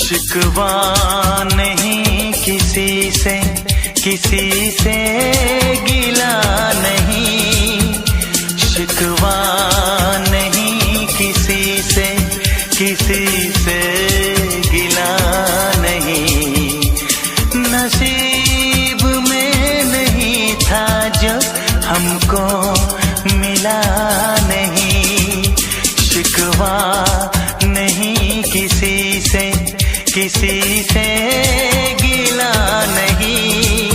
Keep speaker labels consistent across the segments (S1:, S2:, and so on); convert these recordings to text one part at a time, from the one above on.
S1: शिकवा नहीं किसी से, किसी से गिला नहीं। शिकवा नहीं किसी से, किसी से गिला नहीं। नसीब में नहीं था जो हमको मिला नहीं। शिकवा नहीं किसी से, किसी से गिला नहीं।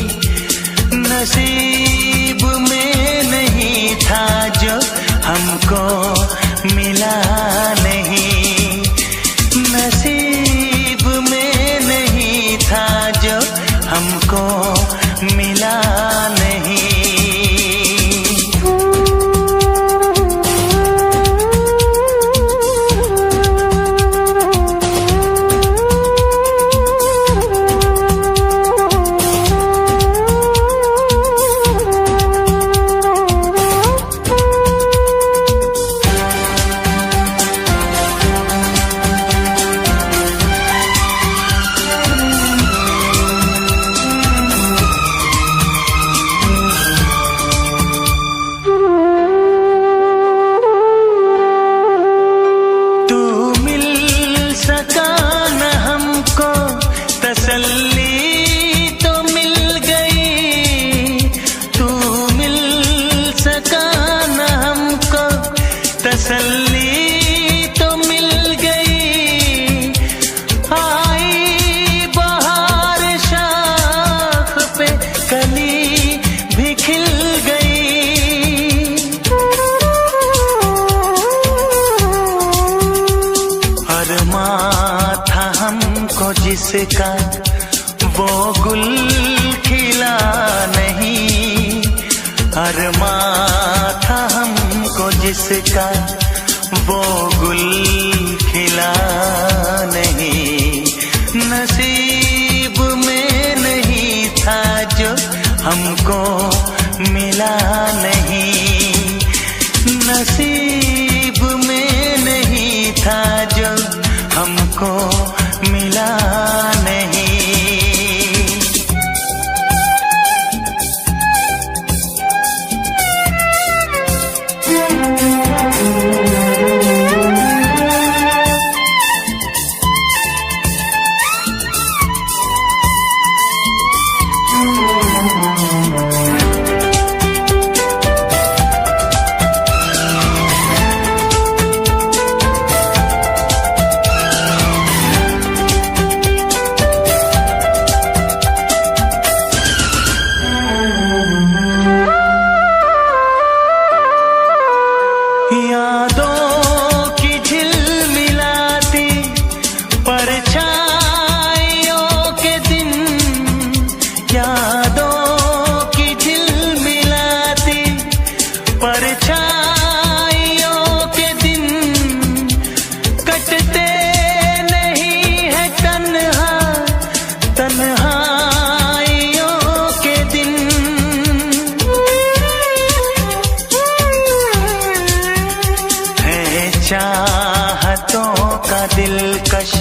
S1: नसीब में नहीं था जो हमको मिला नहीं। नसीब में नहीं था जो हमको मिला नहीं। तसल्ली तो मिल गई। आई बहार शाख पे कली भी खिल गई। अरमां था हमको जिसका वो गुल खिला नहीं। अरमां था हमको जिसका वो गुल खिला नहीं। नसीब में नहीं था जो हमको मिला नहीं। नसीब में नहीं था जो हमको मिला नहीं। यादों की झिलमिलाती परछाइयों के दिन। यादों की झिलमिलाती परछाइयों के दिन। कटते नहीं है तन्हा तन्हाइयों के दिन। चाहतों का दिलकश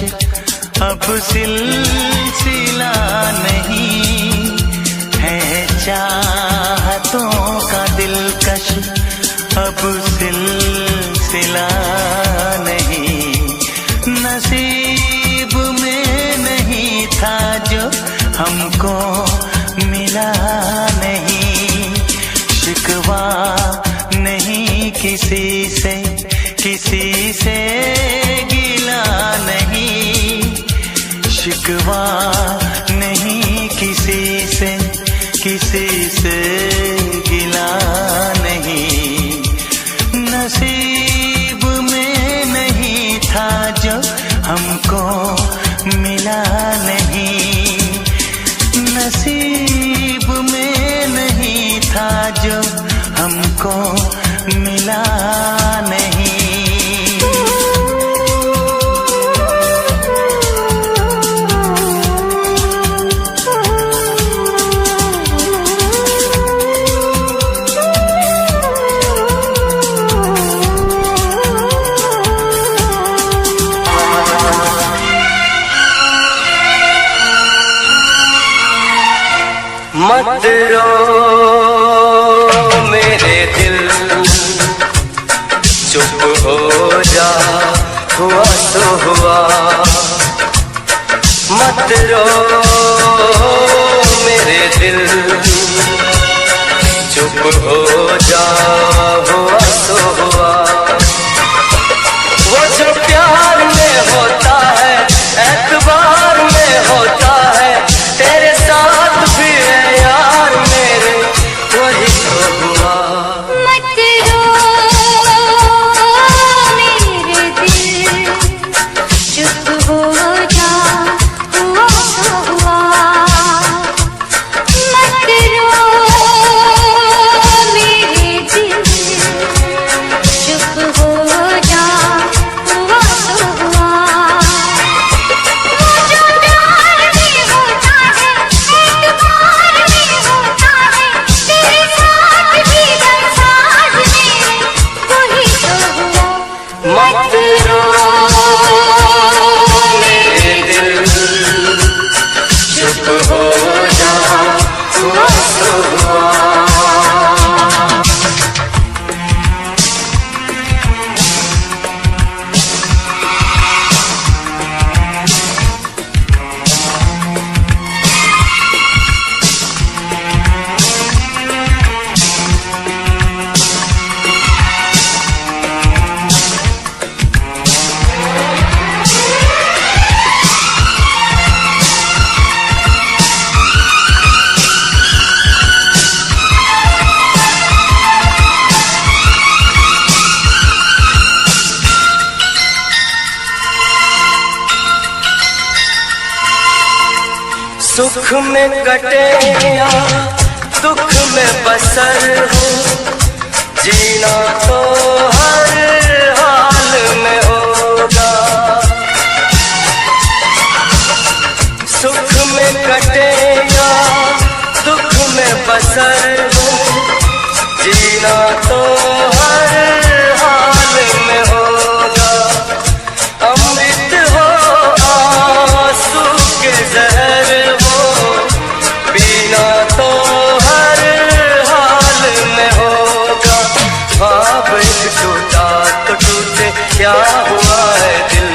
S1: अब सिलसिला नहीं है। चाहतों का दिलकश अब सिलसिला नहीं। नसीब में नहीं था जो हमको मिला नहीं। शिकवा नहीं किसी से, किसी से गिला नहीं। शिकवा नहीं किसी से, किसी से गिला नहीं। नसीब में नहीं था जो हमको मिला नहीं। नसीब में नहीं था जो हमको मिला नहीं।
S2: मत रो मेरे दिल, चुप हो जा, हुआ तो हुआ। मत रो मेरे दिल, चुप हो जा, हुआ तो हुआ। वो जो प्यार में होता है, एतबार में होता है, तेरे साथ भी है यार मेरे, वही तो हुआ।
S3: मत रो मेरे दिल, चुप हो जा, हुआ तो हुआ। मत रो मेरे दिल, चुप हो जा, हुआ तो हुआ। वो जो प्यार में होता है, एतबार में होता है, तेरे साथ भी बरसात मेरे, वही तो हुआ।
S2: मत रो मेरे दिल, चुप हो जा, हुआ तो हुआ। सुख में कटे या दुख में बसर हो, जीना तो हर हाल में होगा। सुख में कटे या दुख में बसर हो, जीना तो हर हाल में होगा। अमृत हो आंसू के जहर हो, पीना तो हर हाल में होगा। ख्वाब एक टूटा तो टूटे, क्या हुआ है दिल,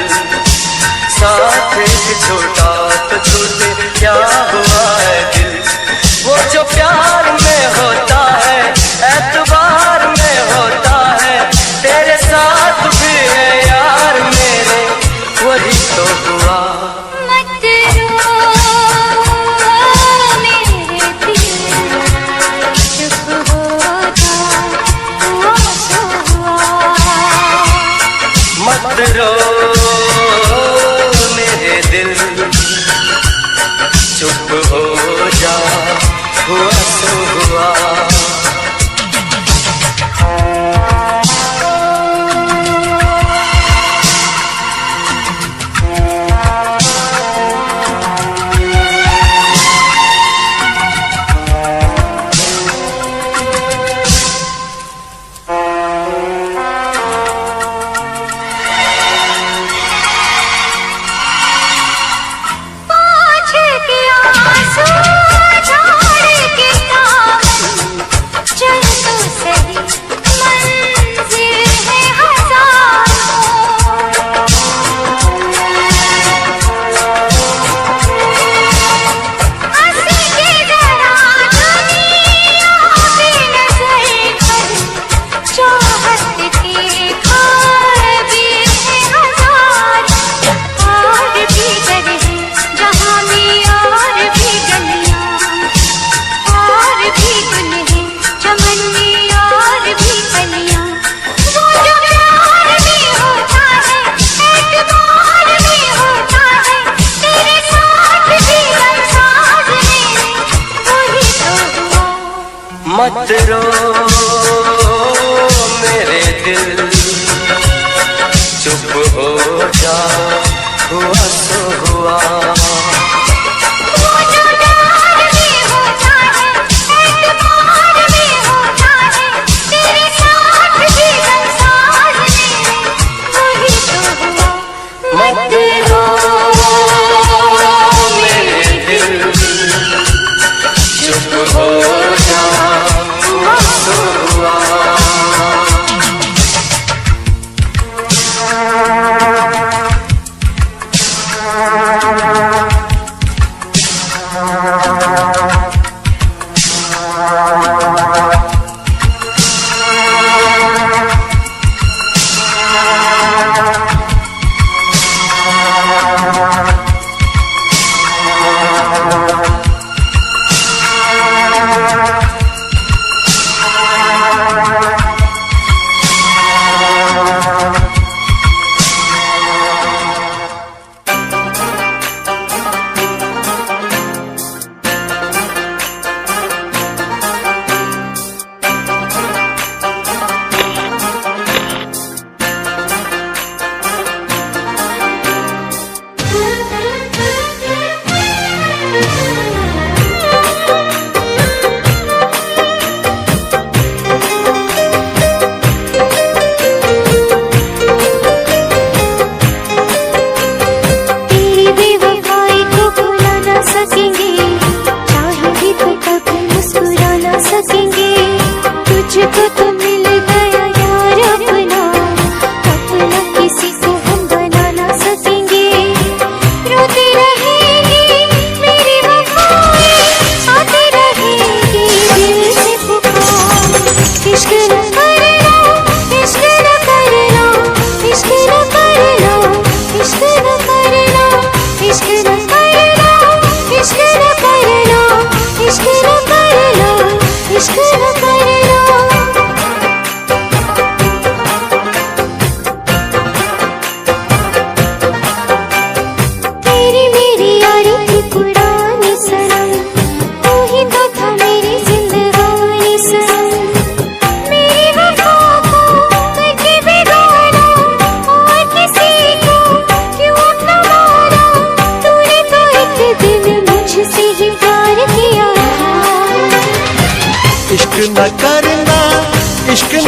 S2: साथ एक छोटा तो छूटे, क्या हुआ है दिल। वो जो प्यार में होता है, एतबार में होता है, तेरे साथ भी है यार मेरे, वही तो हुआ।
S3: मत रो मेरे दिल, चुप हो जा, हुआ तो हुआ।
S2: मत रो मेरे दिल, चुप हो जा, हुआ तो हुआ।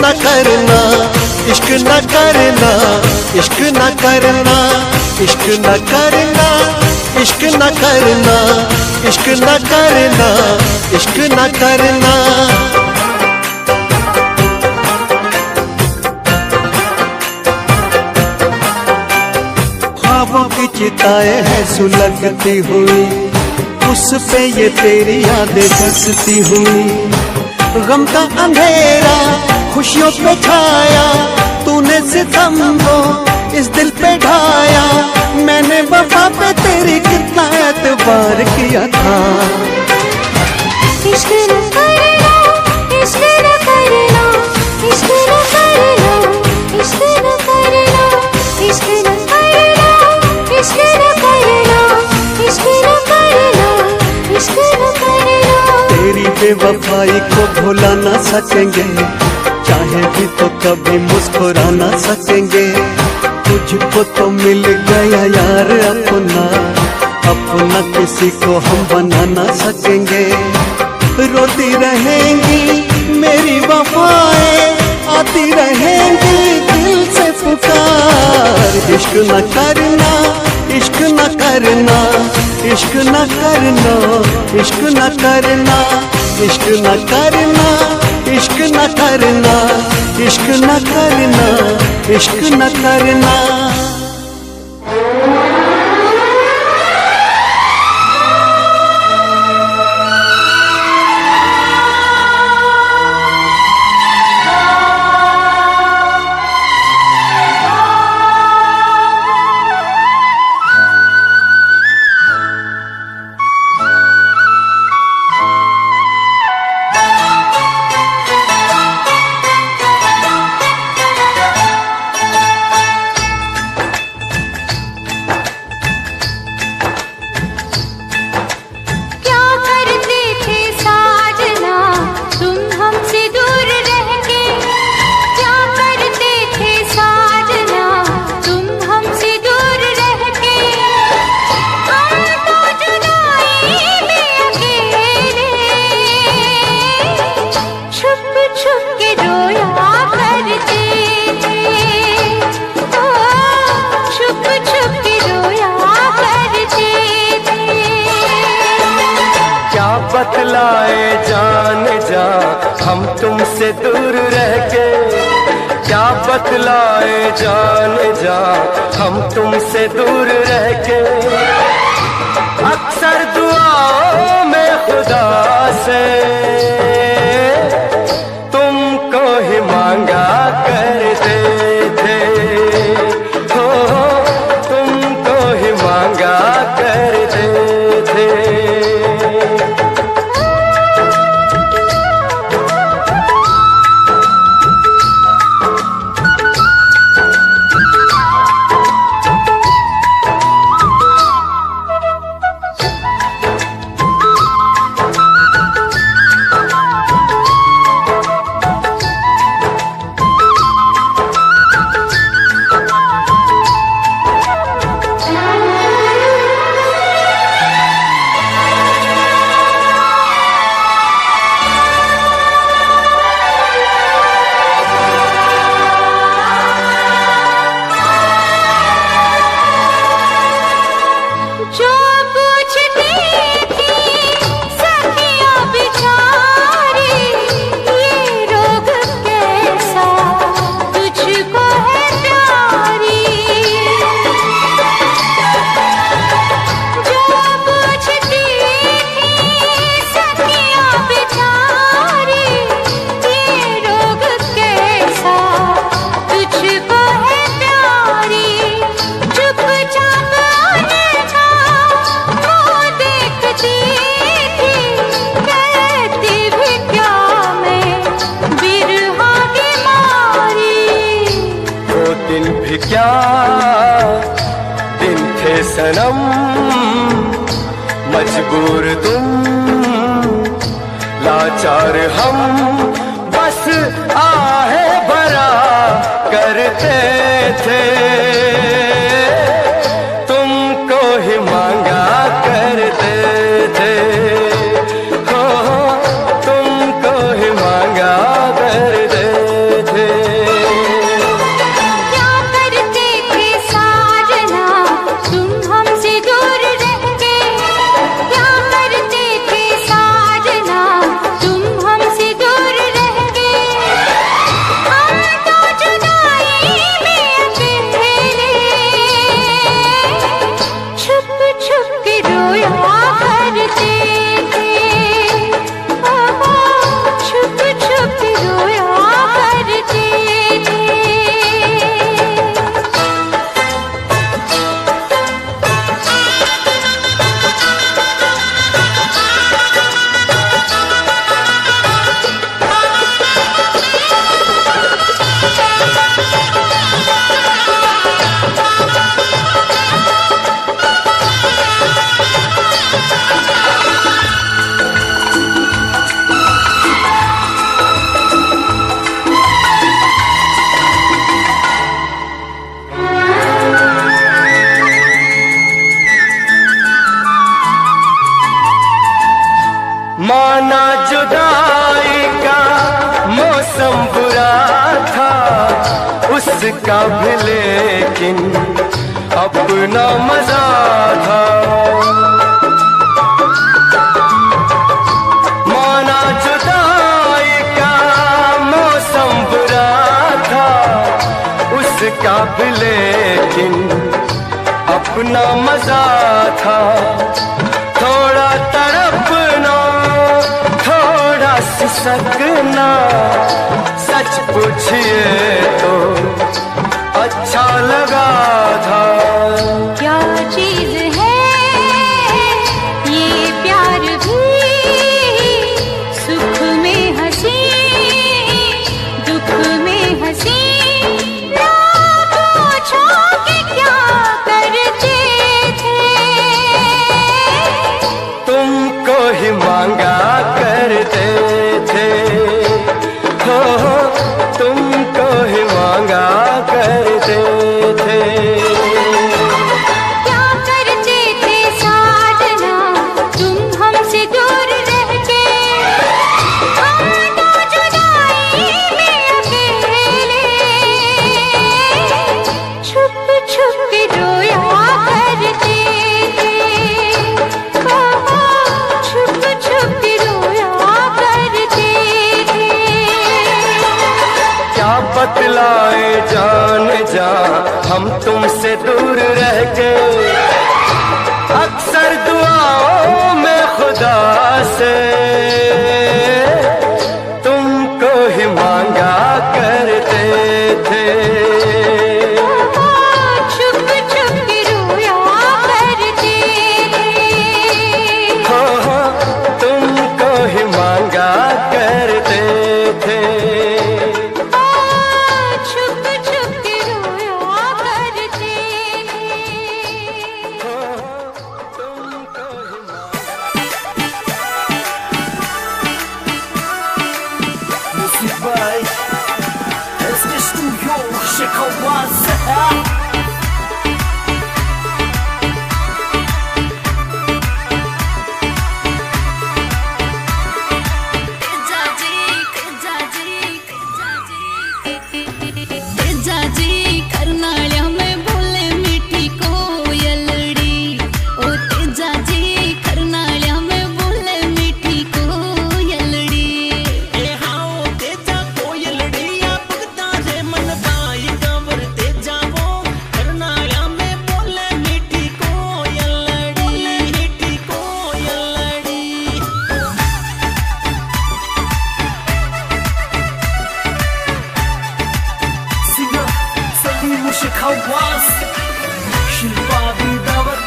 S4: न करना, इश्क न करना, इश्क न करना, इश्क न करना, इश्क न करना, इश्क न करना, इश्क न करना। ख्वाबों की चिताएं हैं सुलगती हुई, उस पे ये तेरी यादें बसती हुई। गम का अंधेरा खुशियों पे छाया, तूने सितम को इस दिल पे ढाया। मैंने वफा पे तेरी कितना एतबार किया था।
S3: इश्क न करना, इश्क न करना, इश्क न करना, इश्क न करना, इश्क न करना, इश्क न करना, इश्क न करना, इश्क न करना।
S4: तेरी बेवफाई को भुला ना सकेंगे, चाहे भी तो कभी मुस्कुरा ना सकेंगे। तुझको तो मिल गया यार अपना, अपना किसी को हम बना ना सकेंगे। रोती रहेंगी मेरी वफाएं, आती रहेंगी दिल से पुकार। इश्क न करना, इश्क न करना, इश्क न करना, इश्क न करना, इश्क न करना, इश्क न करना, इश्क न करना, इश्क न करना।
S2: बतलाए जान जा हम तुमसे दूर रह के, क्या बतलाए जान जा हम तुमसे दूर रह के। अक्सर दुआओं में खुदा से तुमको ही मांगा करते थे, हो तुमको ही मांगा करते थे। क्या दिन थे सनम, मजबूर तुम लाचार हम, बस आहे भरा करते थे। तुमको ही मांगा करते थे, हो तुमको ही मांगा करते थे। मौसम बुरा था उसका भी, लेकिन अपना मजा था। माना जुदाई का मौसम बुरा था उसका भी, लेकिन अपना मजा था। थोड़ा तड़पना थोड़ा सिसकना, सच पूछिए तो अच्छा लगा था।
S3: क्या चीज है ये प्यार भी, सुख में हंसी दुख में हंसी। ना पूछो कि क्या करते थे,
S2: तुमको ही मांगा करते थे, हो तुमको ही मांगा करते थे।
S3: क्या करते थे साजना तुम हमसे दूर रह के, हम तो जुदाई में अकेले छुप छुप के रोया करते थे, छुप छुप के रोया करते थे।
S2: क्या बतलाए जान जा हम तुमसे दूर रह के, अक्सर दुआओं में खुदा से तुमको ही मांगा करते थे।
S3: छुप छुप के रोया करते थे,
S2: हो तुमको ही मांगा करते थे।
S3: छुप छुप के रोया करते थे।
S2: तुमको ही
S5: Music by SK Studio Chicagoanse.
S6: जाजी करनाळ्या में बोले मीठी कोयलड़ी, ओ तेजाजी करनाळ्या में बोले मीठी कोयलड़ी।
S5: ए हाओ तेजा कोयलड़ी या भगता रे मन बाई कंवर तेजा वो करनाळ्या में बोले मीठी कोयलड़ी, मीठी कोयलड़ी। Singer Salim Chicagoanse, Shilpa Bindawat.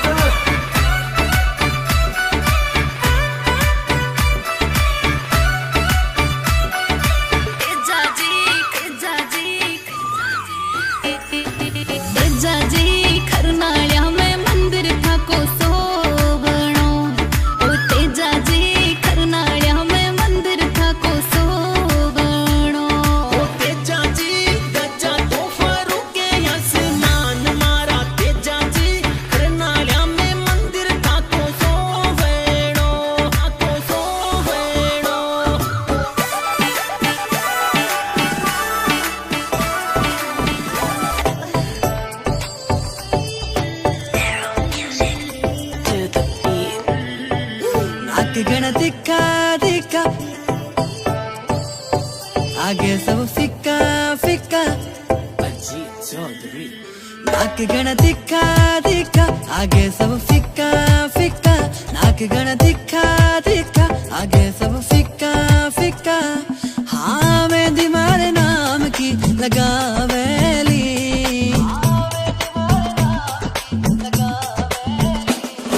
S6: Tejaji करनाळ्या में मंदिर था को सोवणो, ओ तेजाजी करनाळ्या में मंदिर था को सोवणो।
S5: ओ तेजाजी गजा तो फरूके आसमान मारा, तेजाजी करनाळ्या में मंदिर था को सोवेणो, था को सोवेणो।
S7: नाक गण दिखा दिखा, आगे सब फिक्का फिक्का। नाक गण दिखा दिखा, आगे सब फिक्का फिक्का। नाक गण दिखा दिखा, आगे सब फिक्का फिक्का। हाँ मैं दीवार नाम की लगावेली,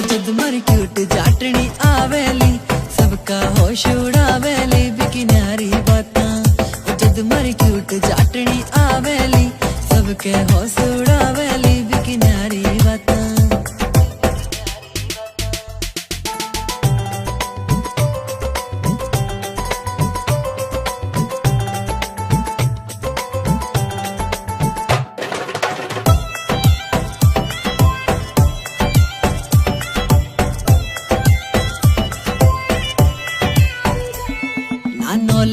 S7: जद मर क्यूट जाटनी आवेली, सबका होश उड़ावेली बिकिनारी बातां। जद मर क्यूट जाटनी आवेली, सबके होश उड़ावेली बिकिनारी बातां।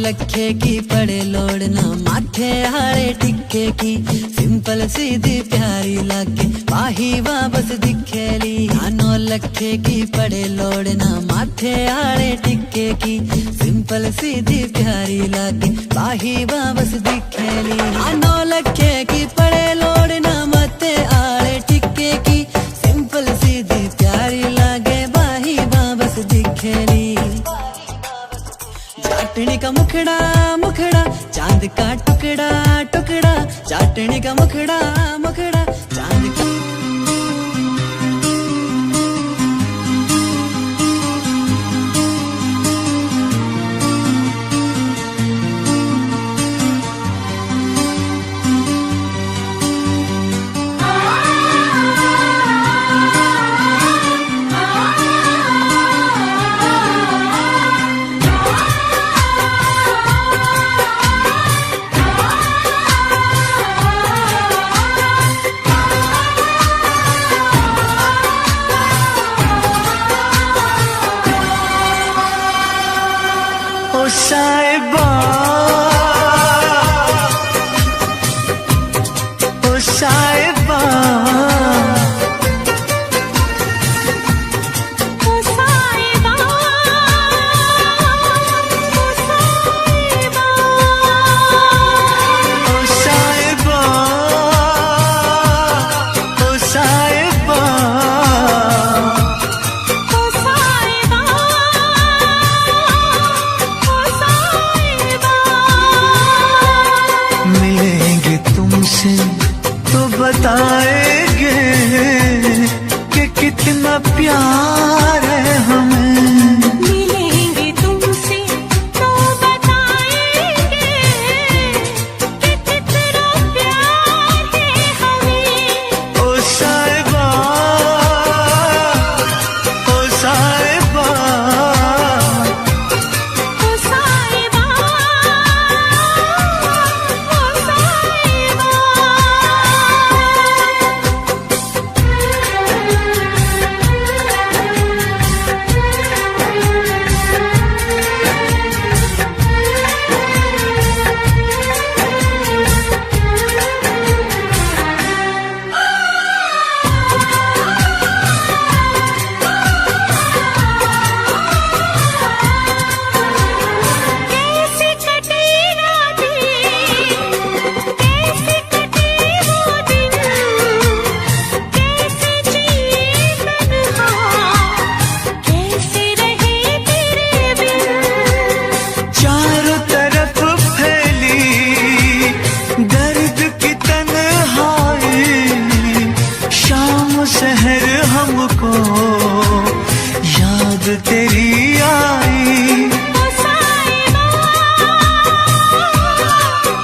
S7: लखे की पड़े लोड़ना माथे हारे टिक्के की सिंपल सीधी प्यारी लागे बाही वापस दिखेली 9 लखे की पड़े लोड़ना माथे हारे टिक्के की सिंपल सीधी प्यारी लागे बाही वापस दिखेली 9 लखे की पड़े लोड़ना माथे हारे टिक्के की सिंपल सीधी प्यारी लागे बाही वापस दिखेली चाटनी का मुखड़ा मुखड़ा चांद का टुकड़ा टुकड़ा चाटनी का मुखड़ा मुखड़ा चांद का
S1: ओ साहिबा ओ साहिबा
S3: ओ साहिबा ओ साहिबा
S1: ओ साहिबा ओ साहिबा
S3: ओ साहिबा
S1: मिलेंगे तुमसे तो बताएंगे कि कितना प्यार है हमें
S3: मिलेंगे तुमसे तो बताएंगे कि कितना प्यार है हमें
S1: ओ साहिबा ओ साहिबा
S3: ओ साहिबा ओ साहिबा कैसे कटे रातें कैसे कटे वो दिन कैसे जिए तन्हा कैसे रहे तेरे बिन
S1: चारों तरफ फैली दर्द की तन्हाई शाम शहर हमको याद तेरी आई
S3: ओ साहिबा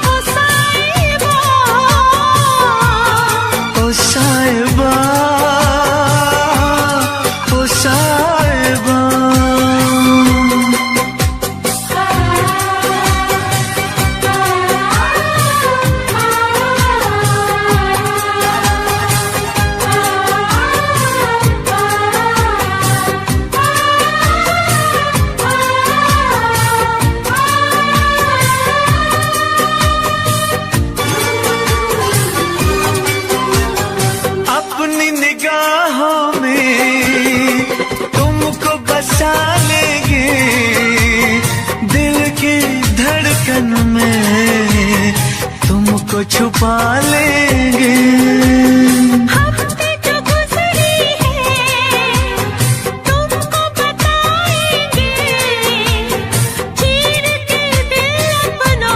S3: ओ साहिबा
S1: ओ साहिबा ओ साहिबा अपनी निगाहों में तुमको बसा लेंगे दिल की धड़कन में तुमको छुपा लेंगे
S3: हफ्ते जो गुजरी है तुमको बताएंगे चीर के दिल अपना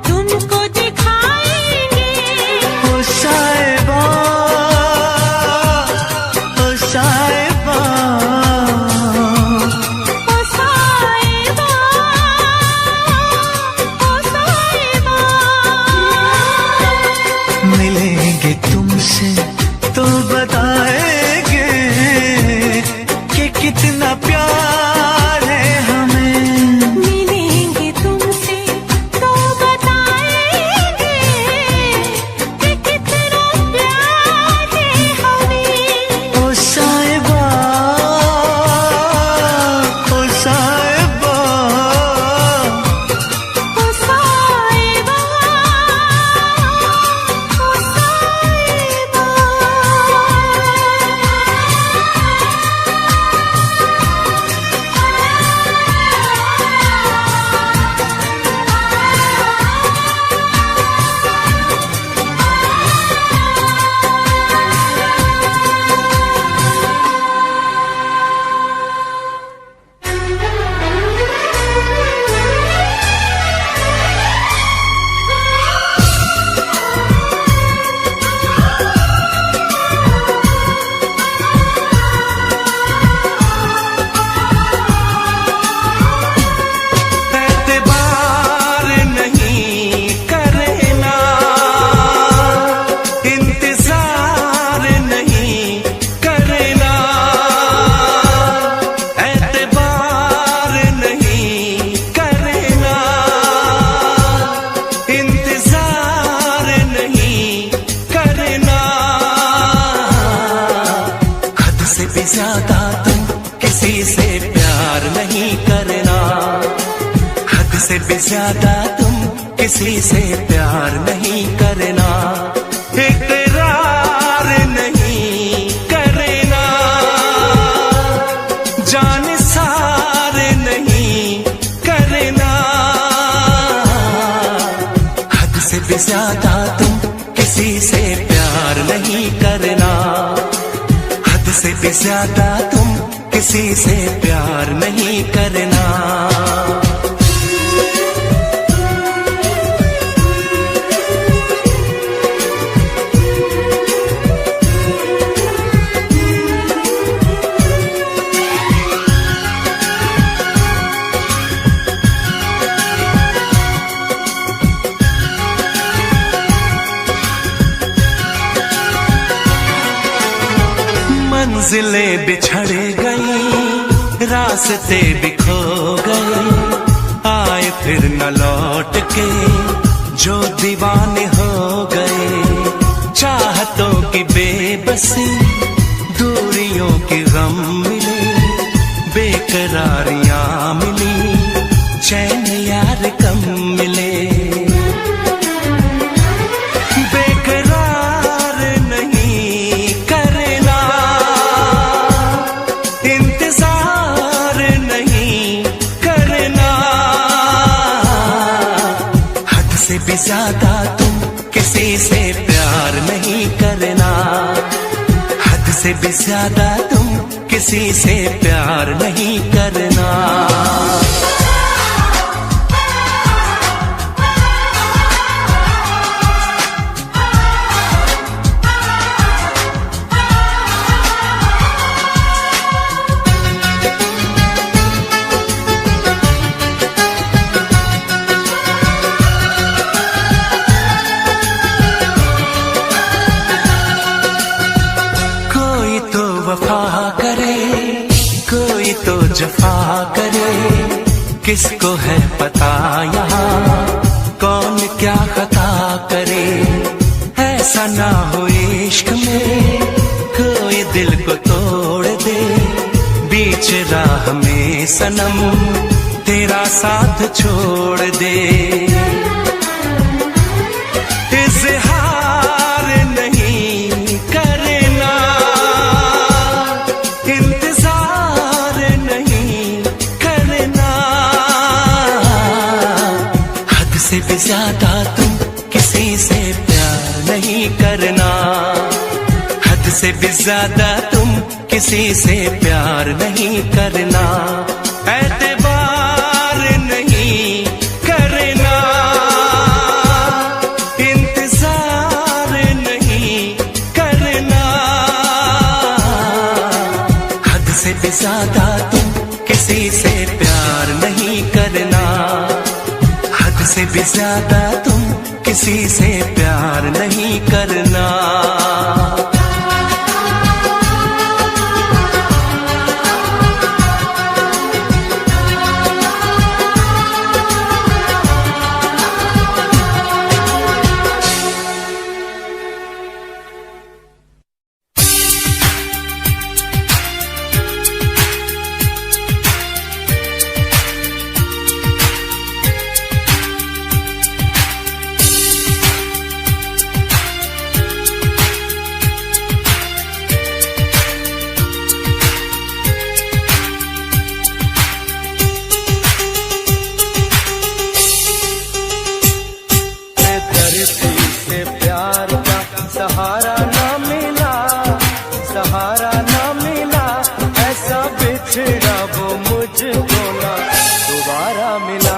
S3: तुमको दिखाएंगे
S1: ओ साहिबा ओ साहिबा
S3: ओ साहिबा ओ साहिबा
S1: मिलेंगे तुम
S8: ज्यादा तुम किसी से प्यार नहीं करना, हद से भी ज्यादा तुम किसी से प्यार नहीं करना, इकरार नहीं करना, जान सार नहीं करना, हद से भी ज्यादा तुम किसी से प्यार नहीं करना, हद से भी ज्यादा तुम किसी से प्यार नहीं करना। मंजिलें बिछड़ गई, रास्ते बिखो गए, आए फिर न लौट के जो दीवाने हो गए, चाहतों की बेबसी दूरियों के गम मिले, बेकरारियां मिली, चैन यार कम मिले, बेकरार नहीं करना, इंतजार नहीं करना, हद से भी ज्यादा तुम किसी से प्यार नहीं करना, हद से भी ज्यादा तुम किसी से प्यार नहीं करना। वफा करे कोई तो जफा करे, किसको है पता यहाँ कौन क्या खता करे, ऐसा ना हो इश्क में कोई दिल को तोड़ दे, बीच राह में सनम तेरा साथ छोड़ दे, इज़हार नहीं करना, इंतजार नहीं करना, हद से भी ज्यादा तुम किसी से प्यार नहीं करना, हद से भी ज्यादा तुम किसी से प्यार नहीं करना, एतबार नहीं करना, इंतजार नहीं करना, हद से भी ज्यादा तुम किसी से प्यार नहीं करना, हद से भी ज्यादा तुम किसी से प्यार नहीं करना।
S1: सहारा ना मिला, सहारा ना मिला, ऐसा बिछड़ा वो मुझको ना दोबारा मिला।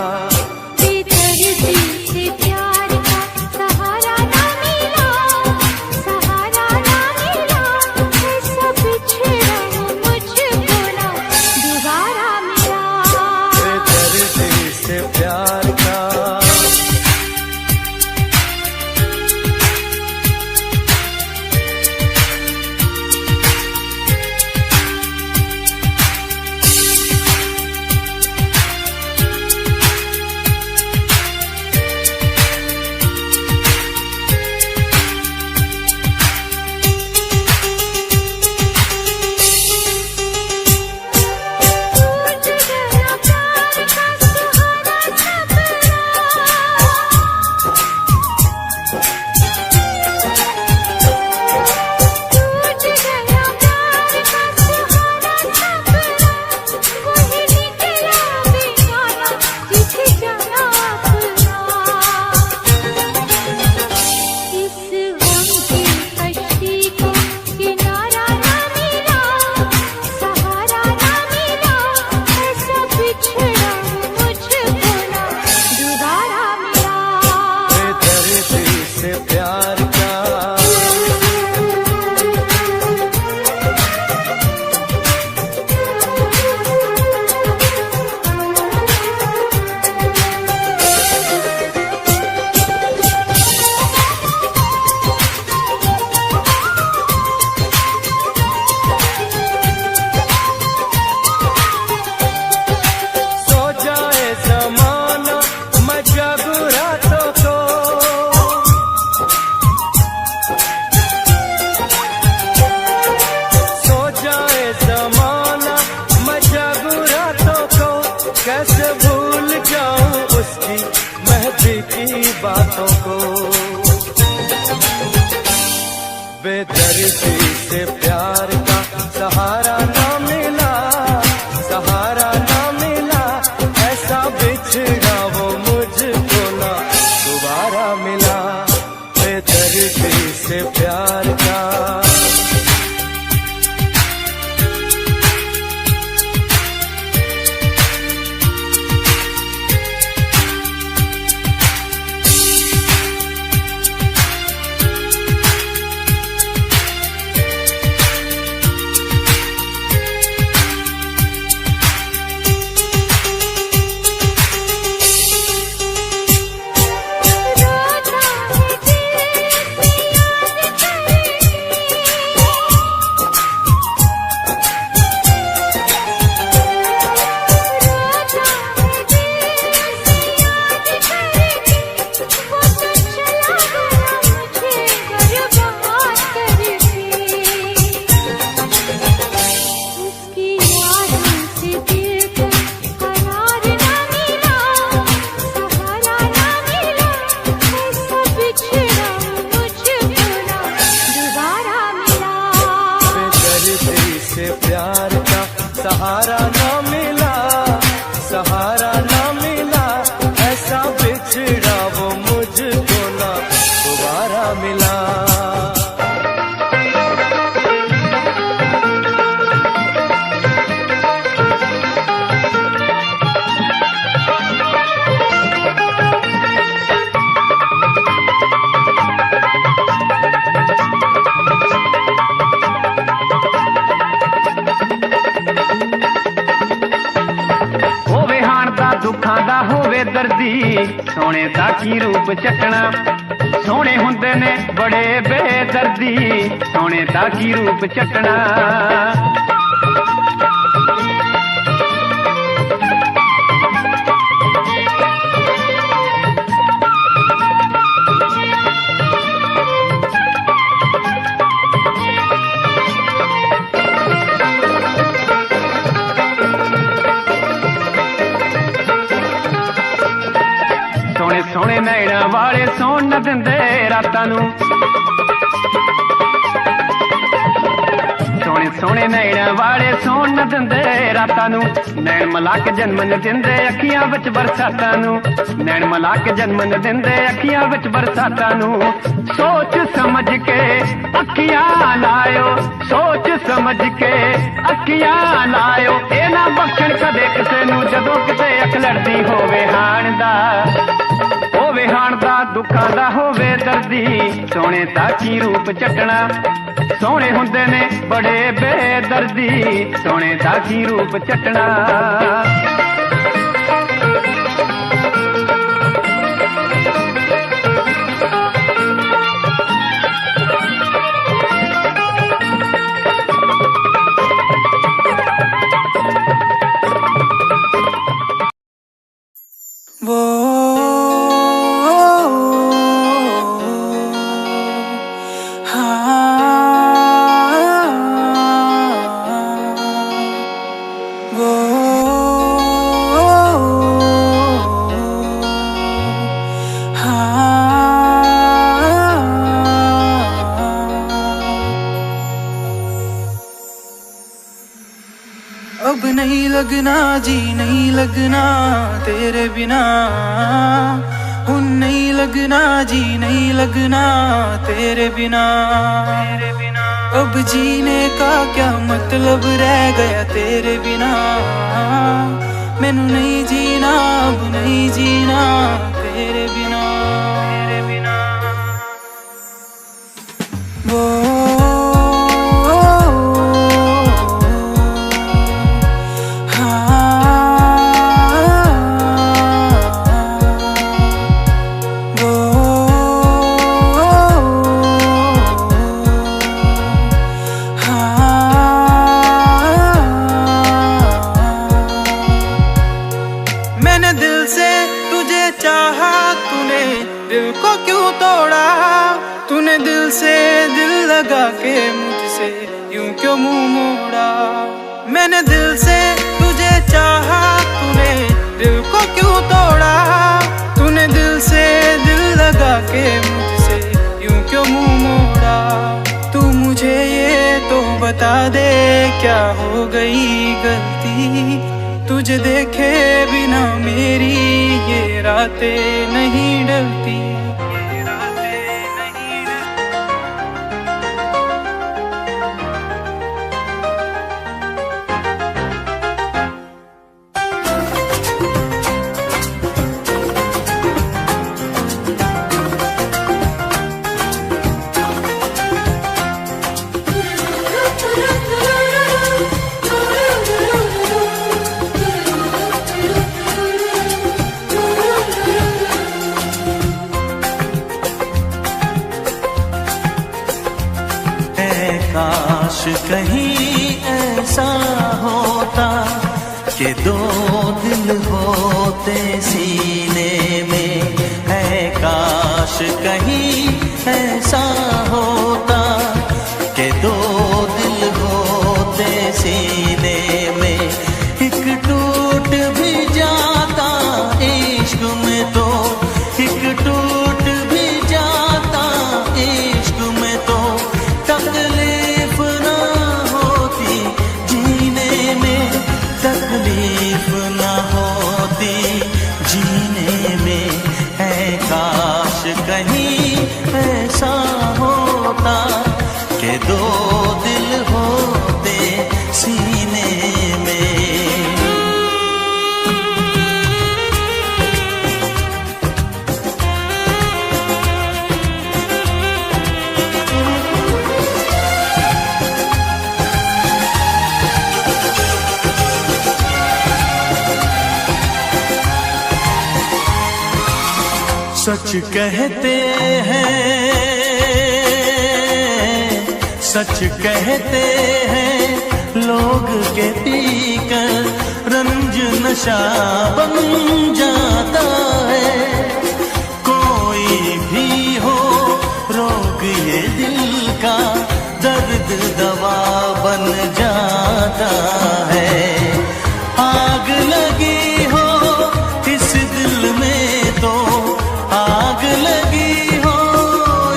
S3: बेदर्दी से प्यार का सहारा ना मिला, सहारा ना मिला, ऐसा बिछड़ा वो मुझको ना दोबारा मिला।
S1: बेदर्दी से प्यार का बातों को। बेदर्दी से प्यार का सहारा ना मिला, सहारा ना मिला, ऐसा बिछड़ा वो मुझको ना दोबारा मिला। बेदर्दी से प्यार का। प्यार का सहारा ना मिला, सहारा ना मिला, ऐसा बिछड़ा वो मुझको ना दोबारा मिला।
S9: दुखां दा होवे दर्दी सोने दा की रूप चटना, सोने हुंदे ने बड़े बेदर्दी सोने दा की रूप चटना। सोने नैना वाले सौन न दिंदे रातां नूं, सोने सोने नैना वाले सौन न दिंदे रातां नूं। नैन मिला के जन्म न दिंदे अखियां विच बरसातां नूं, नैन मिला के जन्म न दिंदे अखियां विच बरसातां नूं। सोच समझ के अखियां लायो, सोच समझ के अखियां लायो, ए ना बख्शण कदे किसे नूं जदों किते अख लड़दी होवे हाण दा, होवे हाण दा दुखां दा होवे दर्दी सोने दा की रूप चटना। सोने हुंदे ने बड़े बेदर्दी सोने दा की रूप चटना।
S10: अब नहीं लगना जी नहीं लगना तेरे बिना, हुन नहीं लगना जी नहीं लगना तेरे बिना। अब जीने का क्या मतलब रह गया तेरे बिना, मैनू नहीं जीना अब नहीं जीना तेरे बिना। वो मैंने दिल से तुझे चाहा, तूने दिल को क्यों तोड़ा, तूने दिल से दिल लगा के मुझसे यूं क्यों मुंह मोड़ा। मैंने दिल से तुझे चाहा, तूने दिल को क्यों तोड़ा, तूने दिल से दिल के मुझसे यूं क्यों मुंह मोड़ा। तू मुझे ये तो बता दे क्या हो गई गलती, तुझे देखे बिना मेरी ये रातें नहीं डलती।
S8: काश कहीं ऐसा होता कि दो दिल होते सीने में, है काश कहीं ऐसा होता कि दो दिल होते सीने में। एक टूट भी जाता इश्क में तो, एक टूट भी जाता इश्क में तो, तकलीफ ना होती जीने में, तकलीफ ना होती जीने में। है काश कहीं ऐसा होता कि दो दिल होते सीने में। सच कहते हैं, सच कहते हैं लोग के पीकर रंज नशा बन जाता है। कोई भी हो रोग ये दिल का, दर्द दवा बन जाता है। आग लगी हो इस दिल में तो, आग लगी हो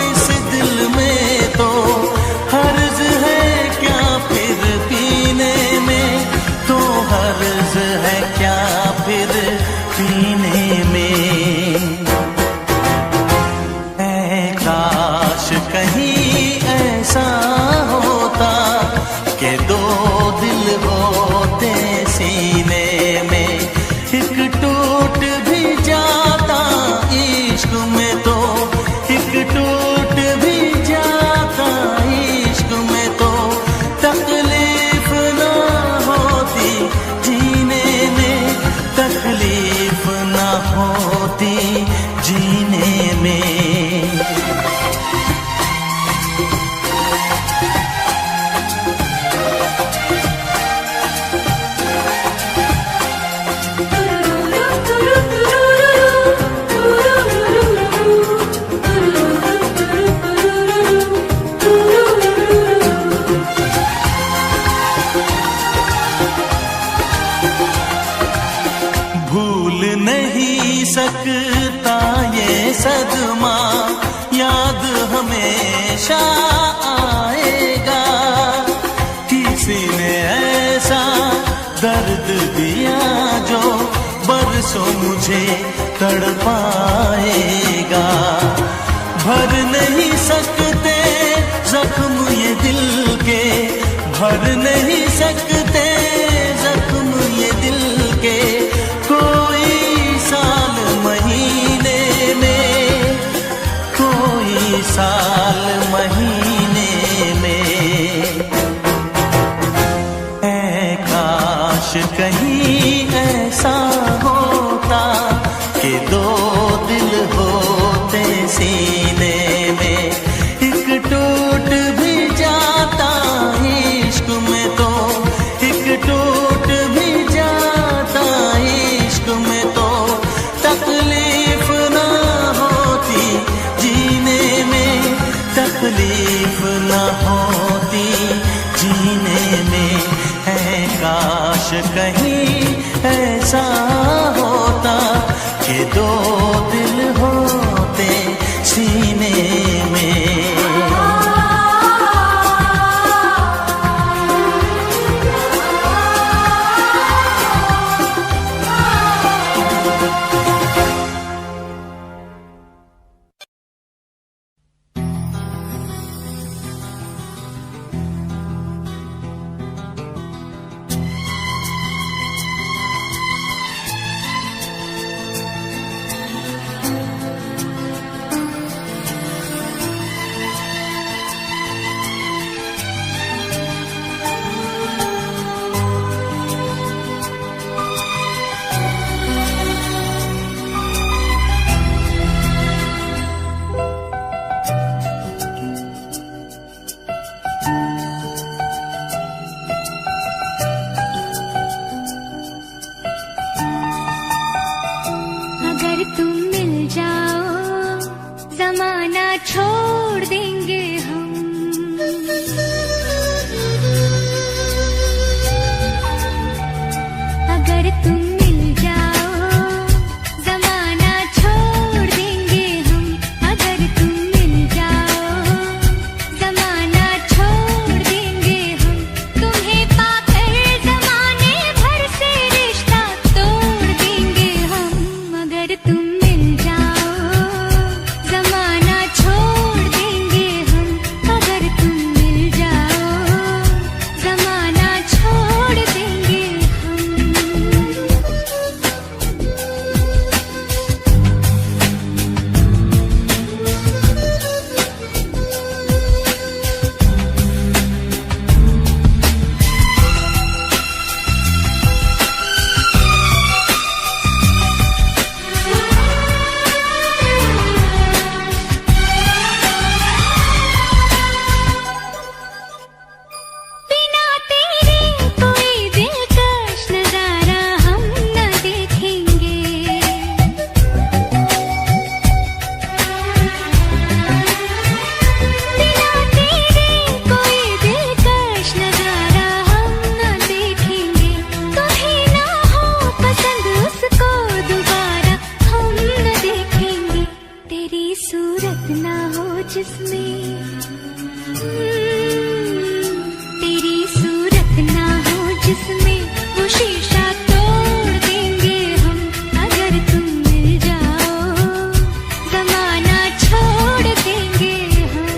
S8: इस दिल में तो, हर्ज है क्या फिर पीने में, तो हर्ज है क्या फिर पीने में। है काश कहीं ऐसा होता कि दो दिल होते सीने में। एक टूट भी जाता इश्क में तो, एक टूट भी जाता इश्क में तो, तकलीफ ना होती जीने में, तकलीफ ना होती जीने में। भूल नहीं सकता ये सदमा, याद हमेशा आएगा। किसी ने ऐसा दर्द दिया जो बरसों मुझे तड़पाएगा। भर नहीं सकते जख्म ये दिल के, भर नहीं सकते जख्म ये दिल के। कोई साल महीने में, कोई साल महीने में। है काश कहीं ऐसा होता कि दो दिल होते सीने में। एक टूट भी जाता इश्क में तो, एक टूट भी जाता इश्क में तो, तकलीफ ना होती जीने में, तकलीफ ना होती जीने में। है काश कहीं ऐसा होता कि दो दिल होते
S5: सीने में।
S3: छोड़ देंगे हम। अगर तुम मिल जाओ जमाना छोड़ देंगे हम। अगर तुम मिल जाओ जमाना छोड़ देंगे हम। तुम्हें पाकर जमाने भर से रिश्ता तोड़ देंगे हम। अगर तुम मिल जाओ जमाना छोड़ देंगे हम। अगर तुम मिल जाओ जमाना छोड़ देंगे हम। बिना तेरे कोई दिलकश नजारा हम न देखेंगे। बिना तेरे कोई दिलकश नजारा हम न देखेंगे। तुम्हें ना हो पसंद उसको दोबारा हम न देखेंगे। तेरी सूरत ना हो जिसमें तेरी सूरत ना हो जिसमें वो शीशा तोड़ देंगे हम। अगर तुम मिल जाओ जमाना छोड़ देंगे हम।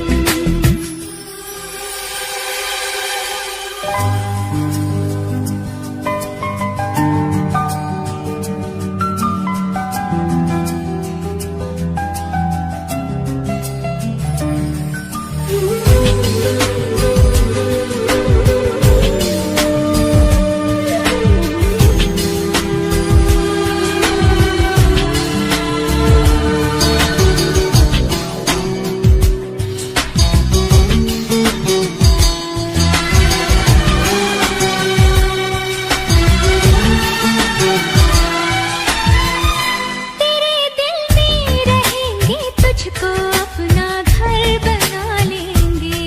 S3: तेरे दिल में रहेंगे तुझको अपना घर बना लेंगे।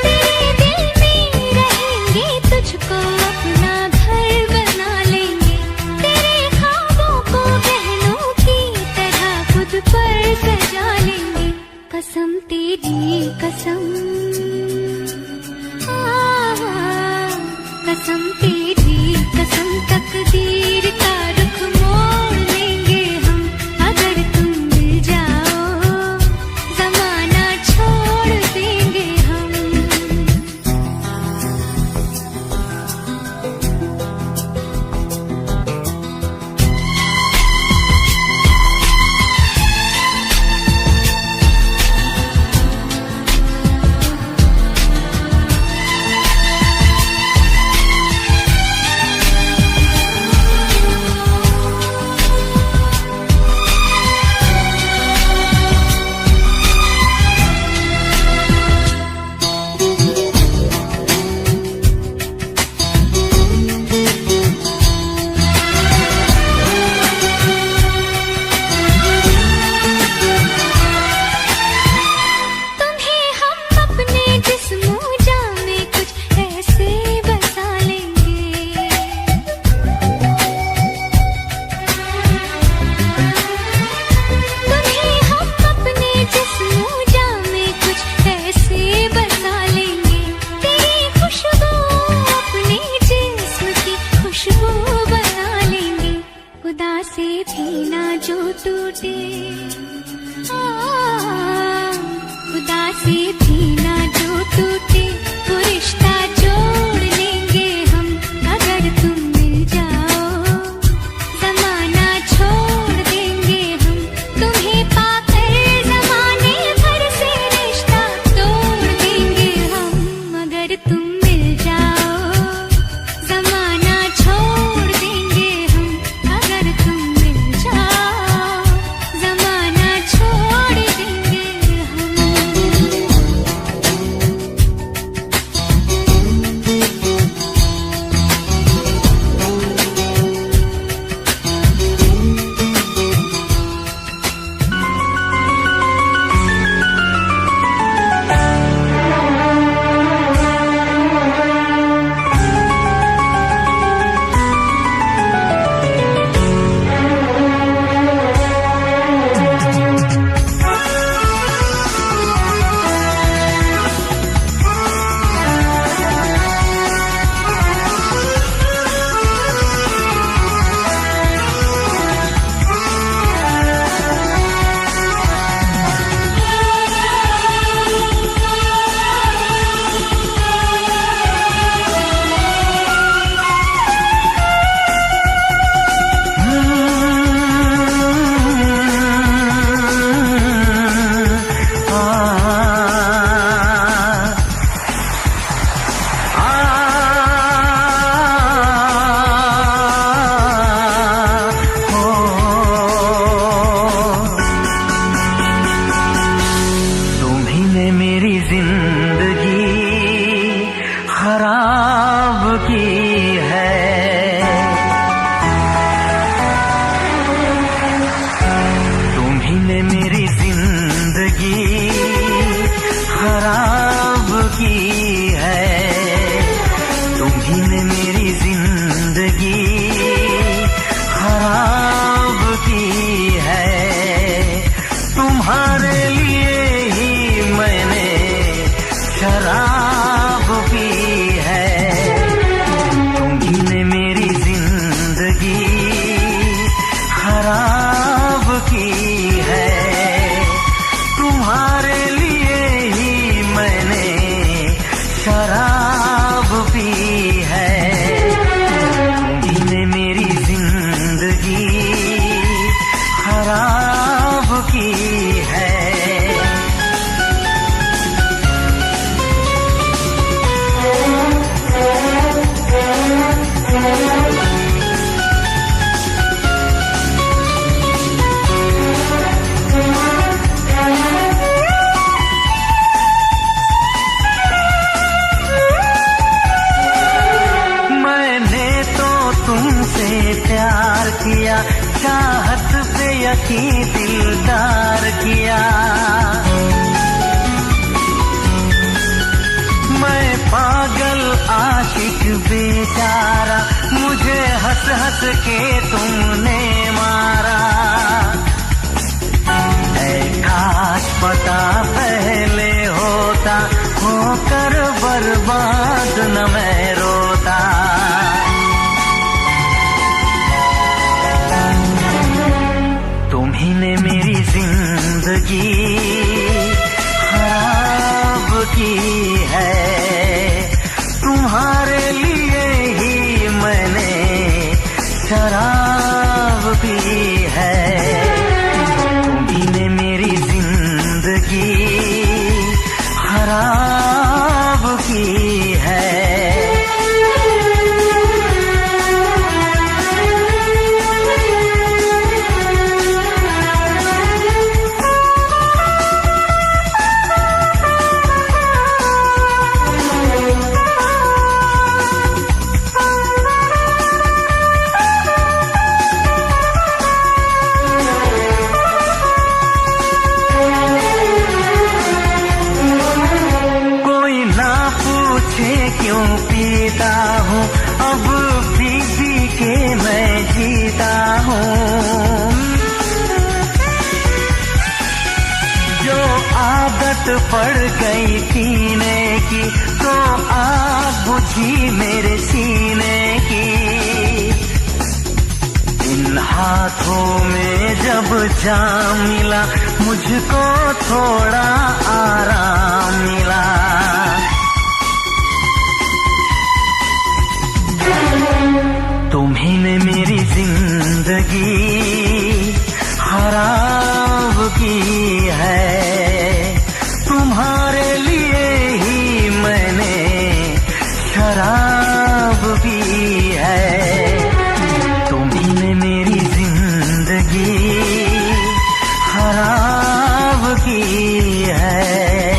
S3: तेरे दिल में रहेंगे तुझको अपना घर बना लेंगे। तेरे ख्वाबों को बहनों की तरह खुद पर सजा लेंगे। कसम तेरी कसम कसम तेरी कसम तकदीर का रुख मोड़ लेंगे हम। अगर तुम मिल जाओ जमाना छोड़ देंगे हम। से भी ना जो टूटे वो रिश्ता जोड़ लेंगे हम अगर तुम मिल जाओ जमाना छोड़ देंगे हम तुम्हें पाकर जमाने भर से रिश्ता तोड़ देंगे हम अगर तुम मिल जाओ जमाना छोड़ देंगे हम अगर तुम मिल जाओ जमाना छोड़ देंगे हम।
S8: तुम्ही ने मेरी जिंदगी खराब की है, तुम्ही ने मेरी जिंदगी खराब की है, तुम्ही ने मेरी जिंदगी खराब की है। तुम्हारे लिए ही मैंने शराब पी है, तुम्ही ने मेरी जिंदगी खराब की है। तुम्हारे लिए ही मैंने शराब पी है, तुम्ही ने मेरी जिंदगी खराब की है। मैंने तो तुमसे प्यार किया, चाहत पे यकीन दिलदार किया। मैं पागल आशिक बेचारा, मुझे हंस हंस के तुमने मारा। ऐ काश पता पहले होता, होकर बर्बाद न मैं रोता। तुम्ही ने मेरी जिंदगी खराब की है, तुम्हारे लिए ही मैंने शराब पी है, तुम्ही ने मेरी जिंदगी खराब की है। क्यों पीता हूँ अब पी पी के मैं जीता हूँ। जो आदत पड़ गई पीने की तो आग बुझी मेरे सीने की। इन
S11: हाथों में जब जाम मिला मुझको थोड़ा आराम मिला। तुम्ही ने मेरी जिंदगी खराब की है, तुम्हारे लिए ही मैंने शराब पी है। तुम्ही ने मेरी जिंदगी खराब की है।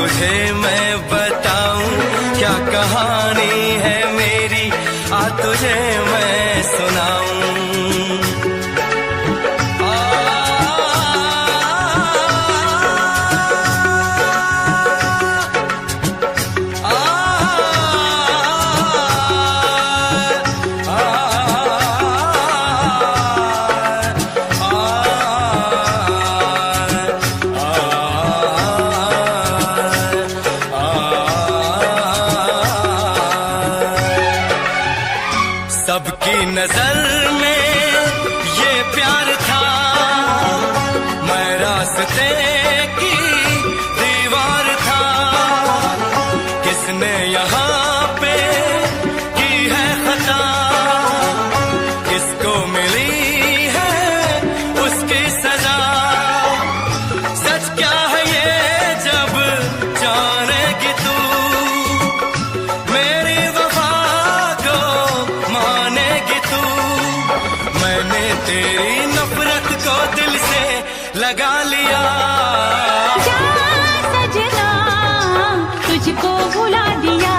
S1: तुझे मैं बताऊं क्या कहानी है मेरी, आ तुझे मैं सुनाऊं। सबकी नजर में ये प्यार था, मैं रास्ते की दीवार था। किसने यहाँ पे की है खता, किसको मिली है उसकी सजा। सच क्या है ये जब जानेगी तू, मेरी वफा को मानेगी तू। मैंने तेरी नफरत को दिल से लगा लिया।
S3: जा सजना तुझको भुला दिया,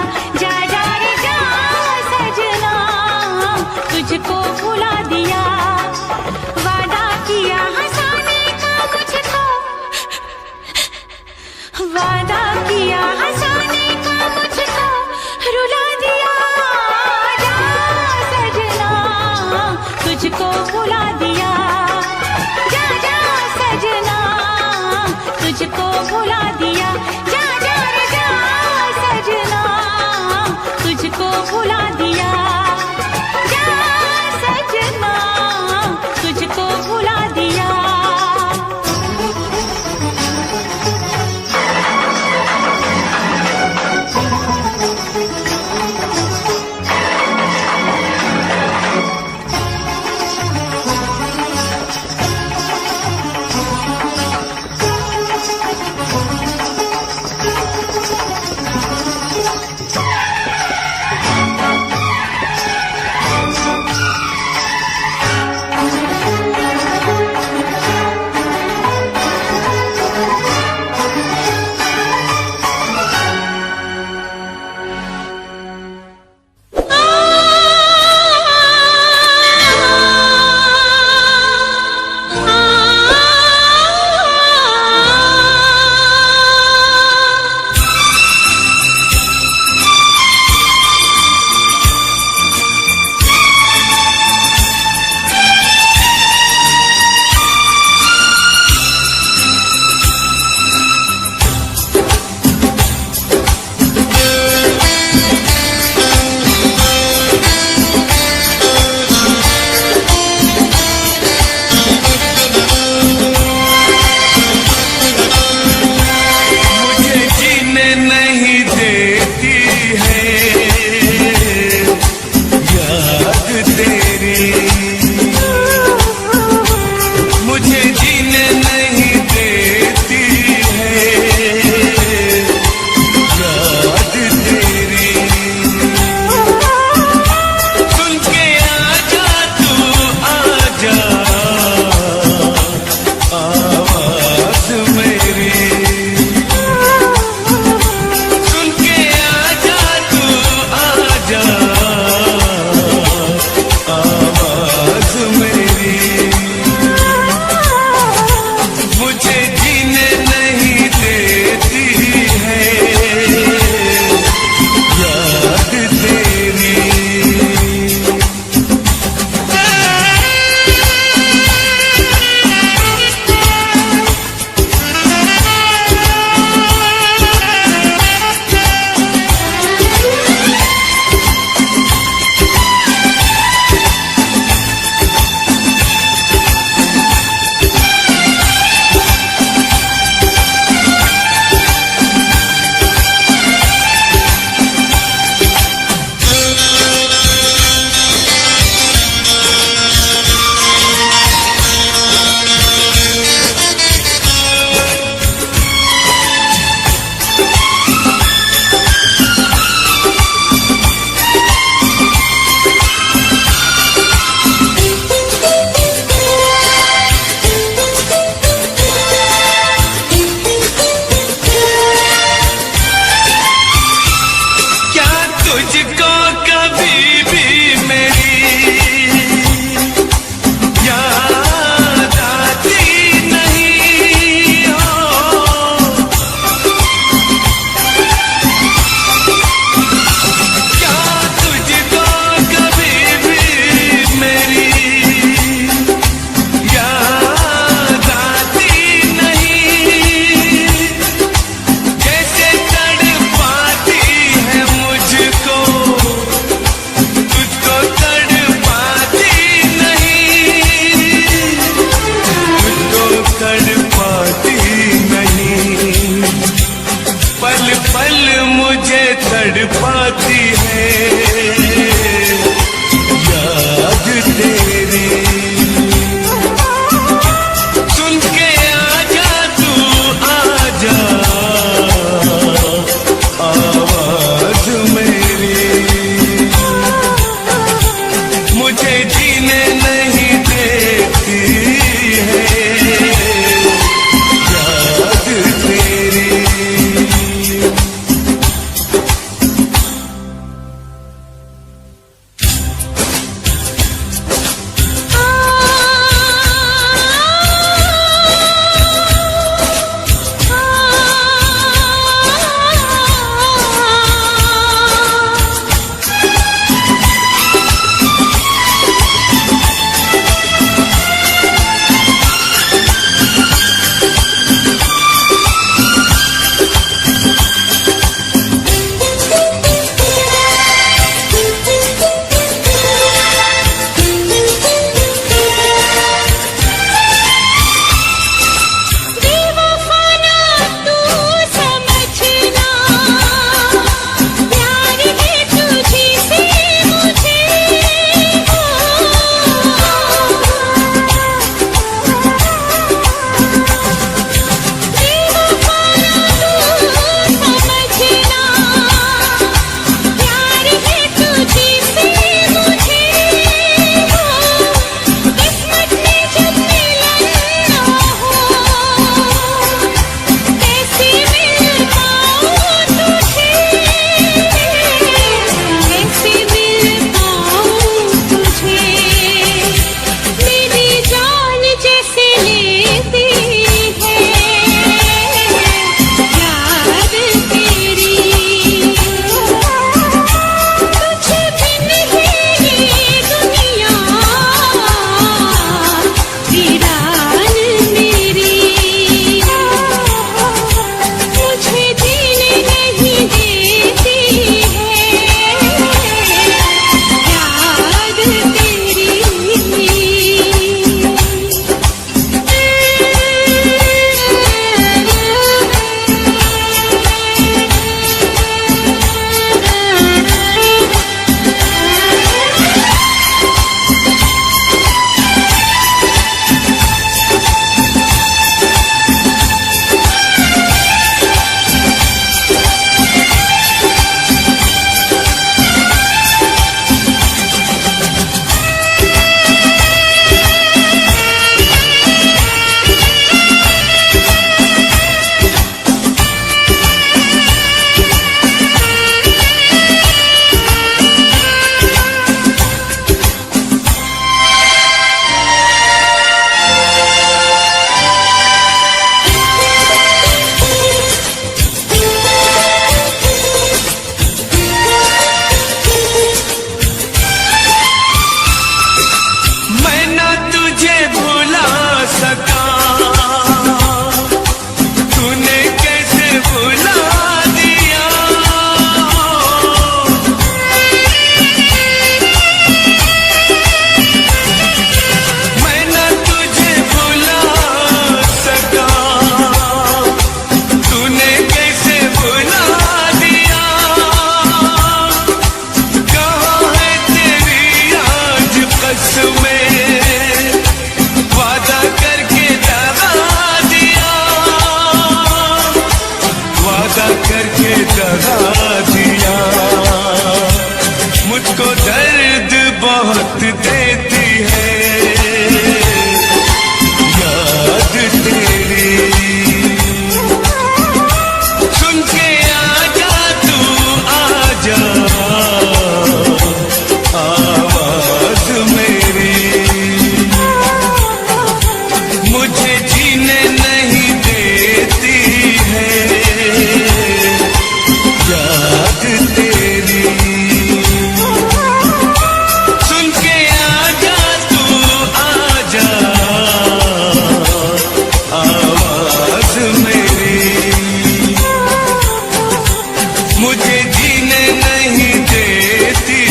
S1: मुझे जीने नहीं देती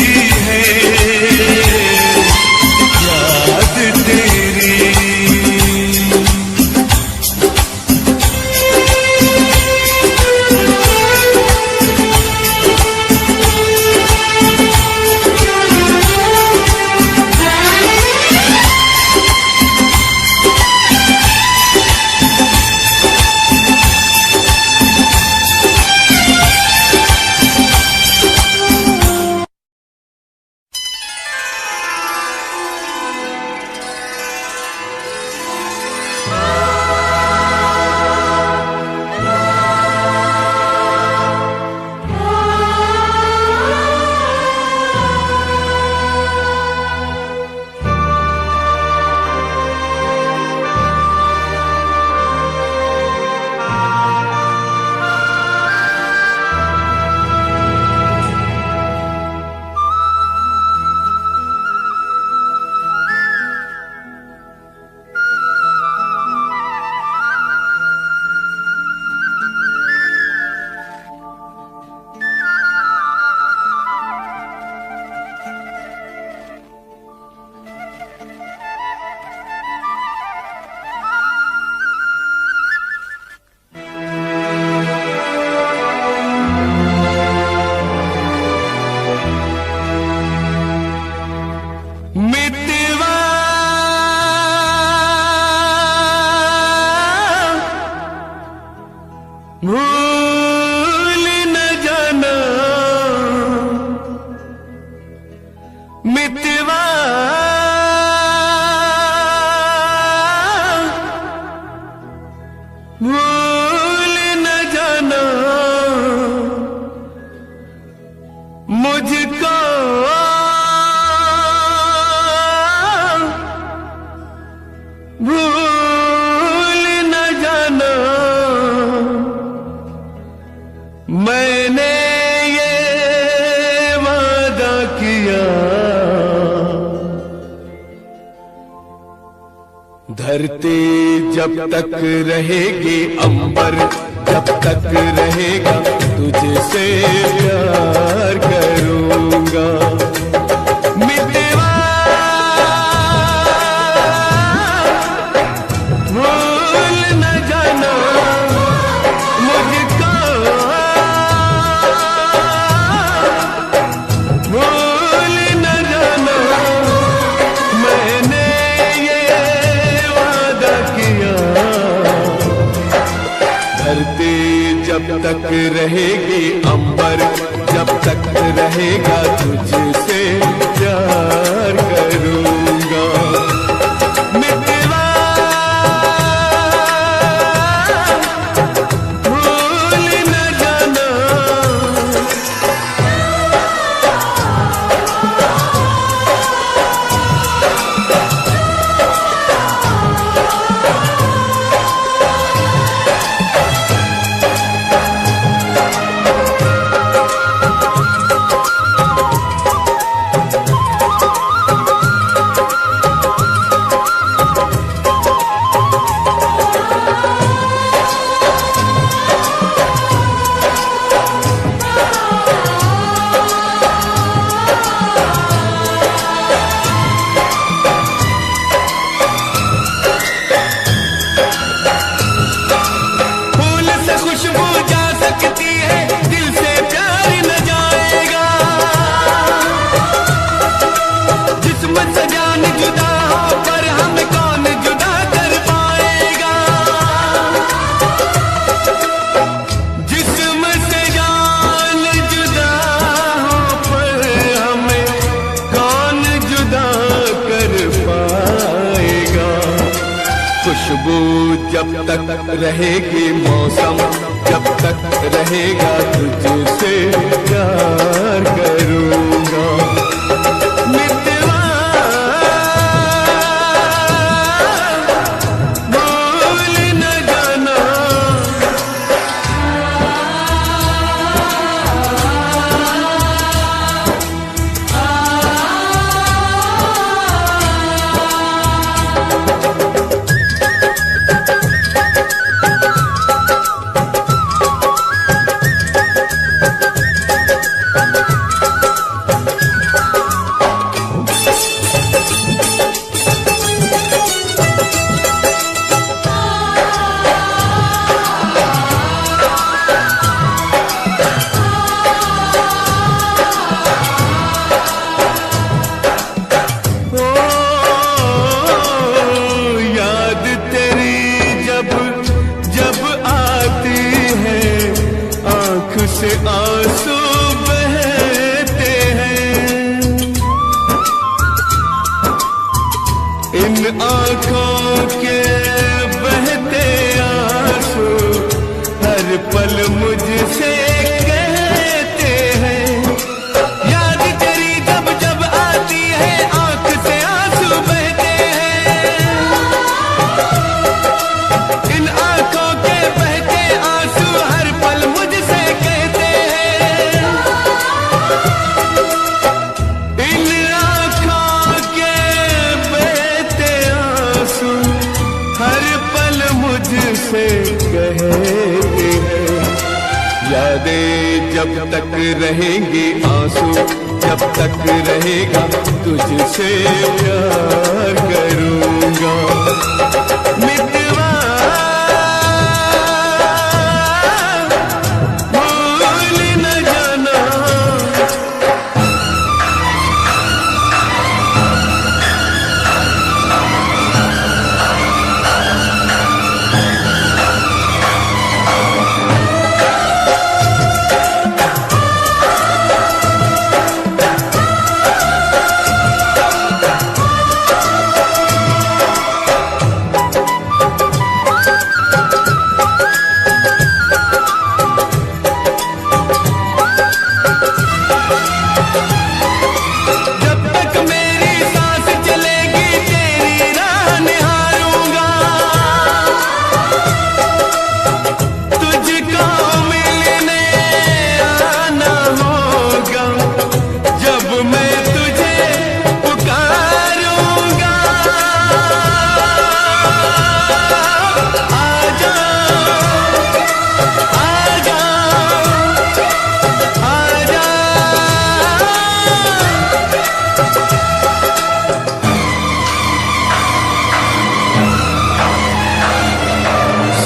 S1: है याद तेरी। भूल न जाना मितवा, भूल न जाना मुझको, भूल न जाना मैंने ये वादा किया। धरती जब तक रहेगी, अंबर जब तक रहेगा, तुझसे प्यार करूंगा। मितवा भूल न जाना मुझको, भूल न जाना मैंने ये वादा किया। धरती जब तक रहेगी, अंबर जब तक रहेगा, तुझसे प्यार करूंगा। मितवा भूल न जाना, फूल से खुशबू जा सकती है, दिल से प्यार न जाएगा। जिस्म से जान जुदा हो, पर हम कौन जुदा कर पाएगा। जिस्म से जान जुदा हो, पर हमें कौन जुदा कर पाएगा। खुशबू जब तक रहेगी, मौसम जब तक रहेगा, तुझसे प्यार करूंगा। मितवा भूल न जाना, आंसू बहते हैं, इन आंखों के बहते आंसू हर पल मुझसे कहते हैं। याद तेरी जब जब आती है आंख से आंसू बहते हैं, इन आंखों के बहते आंसू हर पल मुझसे कहते हैं। इन आंखों के बहते आंसू हर पल मुझसे कहते हैं। यादें जब तक रहेंगी आंसू, जब तक रहेगा तुझसे प्यार करूंगा। मितवा भूल न जाना, जब तक मेरी सांस चलेगी तेरी राह निहारूंगा। तुझको मिलने आना होगा, जब मैं तुझे पुकारूंगा। आजा आजा आजा,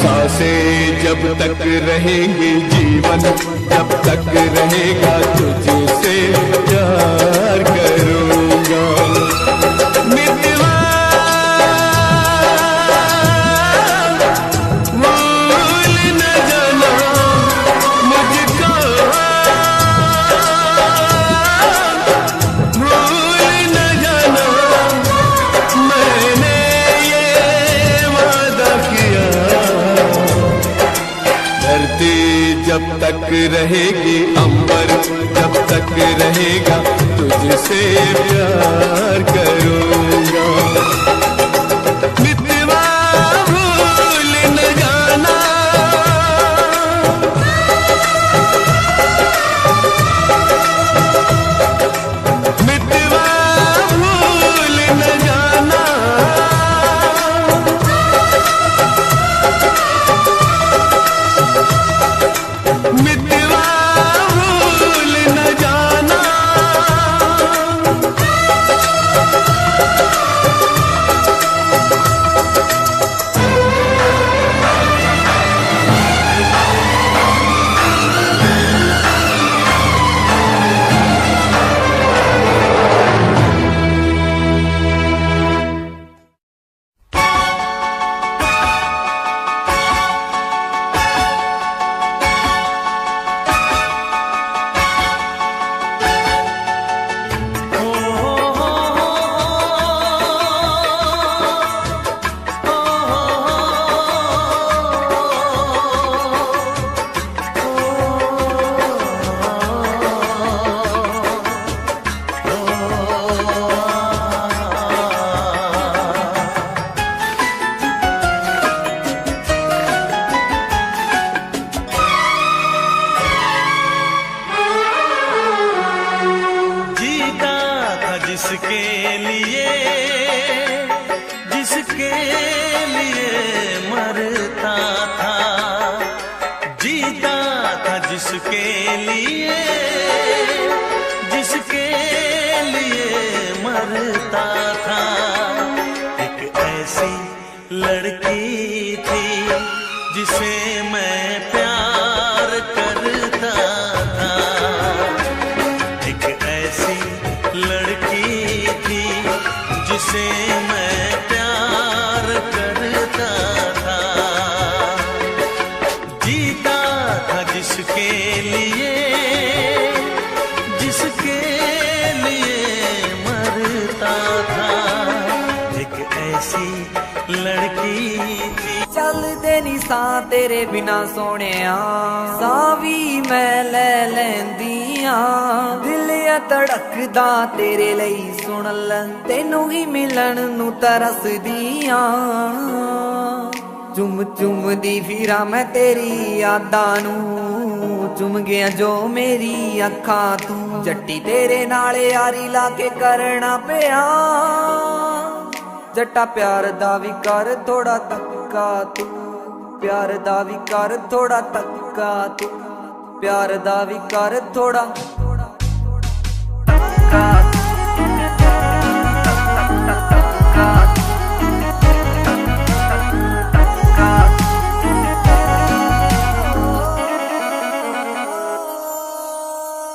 S1: सांसें जब तक रहेंगे जीवन, जब तक रहेगा तुझसे प्यार करूंगा। मितवा भूल न जाना मुझको, भूल न जाना मैंने ये वादा किया। धरती जब तक रहेगी अंबर, जब तक रहेगा तुझसे प्यार करूंगा। मितवा भूल न जाना, मितवा भूल न जाना, मितवा भूल न जाना।
S5: जिसके लिए, जिसके लिए मरता था, जीता था जिसके लिए, जिसके लिए मरता था। एक ऐसी लड़की थी जिसे मैं प्यार करता था। एक ऐसी लड़की थी जिसे मैं प्यार करता था। जीता था जिसके लिए,
S12: रुकदे नी सा तेरे बिना सोनिया साह भी मैं ले लैंदी आं दिल आ धड़कदा तेरे लई सुन ले तेनू ही मिलन नू तरसदी आं चुम चुम दी फिरा मैं तेरी यादां नू चुम गया जो मेरी अखां तू जट्टी तेरे नाल यारी ला के करना पिया जट्टा प्यार दा भी कर थोड़ा तक्का तू प्यार दा भी कर थोड़ा तक्का तू प्यार दा भी कर थोड़ा तक्का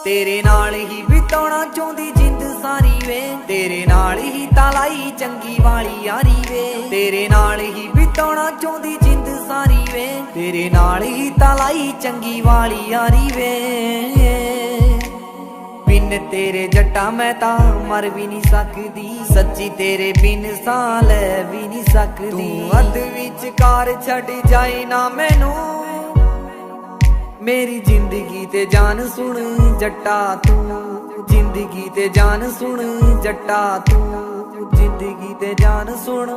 S12: तेरे नाल ही बिताउणा चाहुंदी जिंद सारी वे तेरे नाल ही तालाई चंगी वाली यारी वे तेरे नाल ही बिताउणा चाहुंदी जिंद सारी वे तेरे नाल ही तालाई चंगी वाली यारी वे बिन तेरे जट्टा मैं तां मर भी नहीं सकदी सच्ची तेरे बिन सां ले भी नहीं सकदी तू अध विचकार छड़ जाए ना मैनू मेरी जिंदगी ते जान सुन जट्टा तू जिंदगी ते जान सुन जट्टा तू जिंदगी ते जान सुन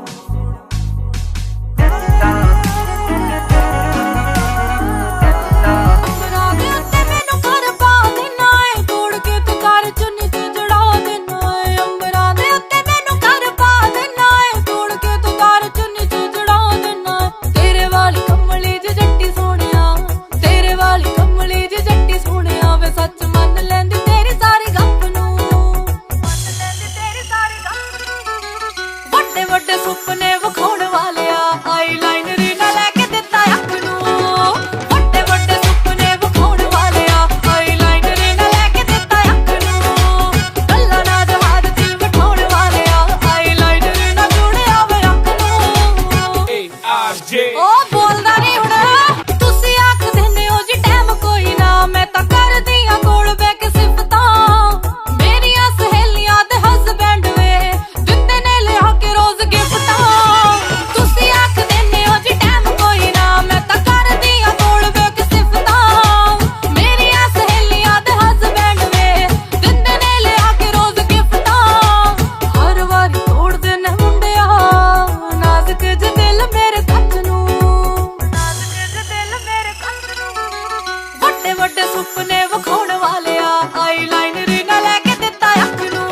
S6: सुपने विखाउण वालिया आईलाइनर ना लेके दिता अख नूं वड्डे वड्डे सुपने विखाउण वालिया आईलाइनर ना लेके दिता अख नूं गल्लां ना जहाज च बिठाउण वालिया आईलाइनर ना जुड़िया वे अख नूं ओ बोलदा नहीं हुण तुसी आख दिंदे हो जी टाइम कोई ना मैं तां करदी आ कोल बह के सिफतां मेरियां सहेलियां ते हस्बैंड वे दिंदे ने लिया के रोज सुपने विखाउण वालिया आईलाइनर ना लेके दिता अख नूं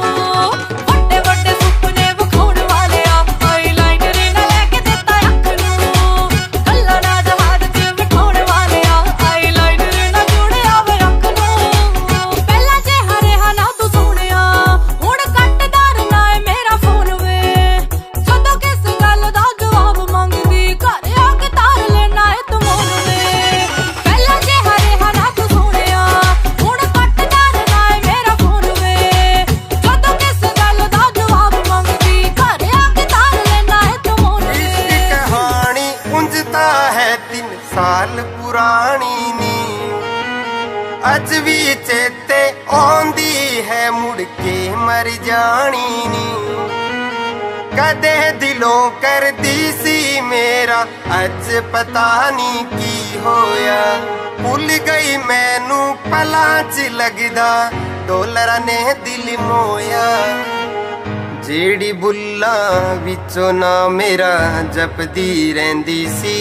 S6: वड्डे वड्डे सुपने विखाउण वालिया आईलाइनर ना लेके दिता अख नूं गल्लां ना जहाज च बिठाउण वालिया आईलाइनर ना जुड़िया वे अख नूं पहला चेहरे हा ना तू सोहणिया हुण कट्टदार ना है मेरा फोन वे जदों किस गल दा जवाब मंगदी घर आके तार लेना है तू मोन वे पहला चेहरे हा ना
S13: साल पुरानी नी अज भी चेते आंदी है मुड़ के मर जानी नी कदे दिलों कर दी सी मेरा अज पता नहीं की होया भुल गई मैनू पलां च लगदा डॉलरां ने दिल मोया जेड़ी बुल्लां विचों ना मेरा जपदी रहिंदी सी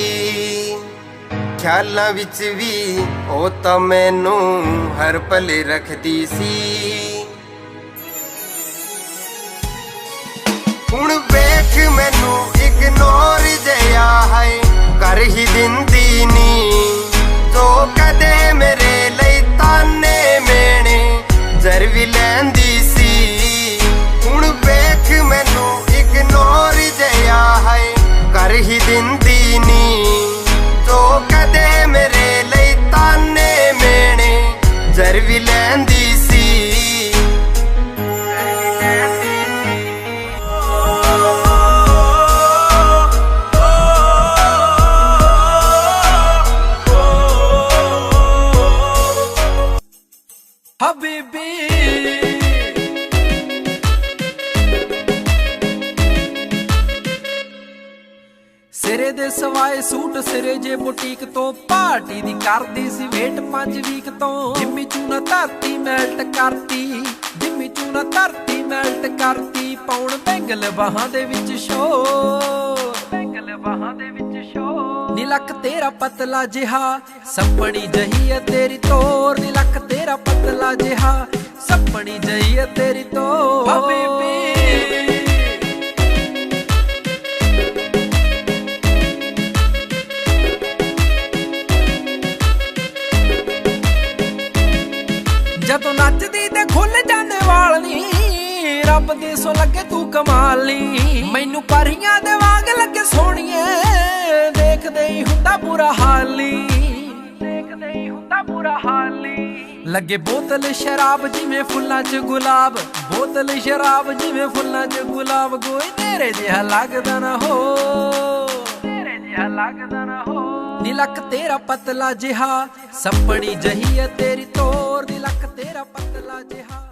S13: ख्यालां विच भी ओ तां मैनू हर पल रखदी सी हुण वेख मैनू इग्नोर जया है कर ही दिंदी नी जो कदे मेरे लई ताने मेने जर भी लैंदी सी हुण वेख मैनू इग्नोर जया है कर ही दिंदी नी जो कदे मेरे लई ताने मेने जर भी लैंदी सी
S1: हबीबी
S14: ਸਿਰੇ ਦੇ ਸਵਾਏ ਸੂਟ ਸਿਰੇ ਜੇ ਬੁਟੀਕ ਤੋਂ ਪਾਰਟੀ ਦੀ ਕਰਦੀ ਸੀ ਵੇਟ 5 ਵੀਕ ਤੋਂ ਜਿੰਮੀ ਚੂਨਾ ਧਰਤੀ ਮੈਲਟ ਕਰਤੀ ਜਿੰਮੀ ਚੂਨਾ ਧਰਤੀ ਮੈਲਟ ਕਰਤੀ ਪੌਣ ਬੈਂਗਲ ਬਾਹਾਂ ਦੇ ਵਿੱਚ ਸ਼ੋ ਬੈਂਗਲ ਬਾਹਾਂ ਦੇ ਵਿੱਚ ਸ਼ੋ ਨੀ ਲੱਕ ਤੇਰਾ ਪਤਲਾ ਜਿਹਾ ਸੱਪਣੀ ਜਹੀ ਹੈ ਤੇਰੀ ਤੋਰ ਨੀ ਲੱਕ ਤੇਰਾ ਪਤਲਾ ਜਿਹਾ ਸੱਪਣੀ ਜਹੀ ਹੈ ਤੇਰੀ ਤੋਰ ਹਬੀਬੀ ਜਦੋਂ ਨੱਚਦੀ ਤੇ ਖੁੱਲ ਜਾਂਦੇ ਵਾਲ ਨੀ ਰੱਬ ਦੇ ਸੋ ਲੱਗੇ ਤੂੰ ਕਮਾਲ ਨੀ ਮੈਨੂੰ ਪਰੀਆਂ ਦੇ ਵਾਂਗ ਲੱਗੇ ਸੋਹਣੀਏ ਦੇਖਦੇ ਹੀ ਹੁੰਦਾ ਬੁਰਾ ਹਾਲ ਨੀ ਦੇਖਦੇ ਹੀ ਹੁੰਦਾ ਬੁਰਾ ਹਾਲ ਨੀ ਲੱਗੇ ਬੋਤਲ ਸ਼ਰਾਬ ਜਿਵੇਂ ਫੁੱਲਾਂ 'ਚ ਗੁਲਾਬ ਬੋਤਲ ਸ਼ਰਾਬ ਜਿਵੇਂ ਫੁੱਲਾਂ 'ਚ ਗੁਲਾਬ ਕੋਈ ਤੇਰੇ ਜਿਹਾ ਲੱਗਦਾ ਨਾ ਹੋ ਤੇਰੇ ਜਿਹਾ ਲੱਗਦਾ ਨਾ ਹੋ ਨੀ ਲੱਕ ਤੇਰਾ ਪਤਲਾ ਜਿਹਾ ਸੱਪਣੀ ਜਹੀ ਹੈ ਤੇਰੀ ਤੋਰ ਨੀ ਲੱਕ ਤੇਰਾ ਪਤਲਾ ਜਿਹਾ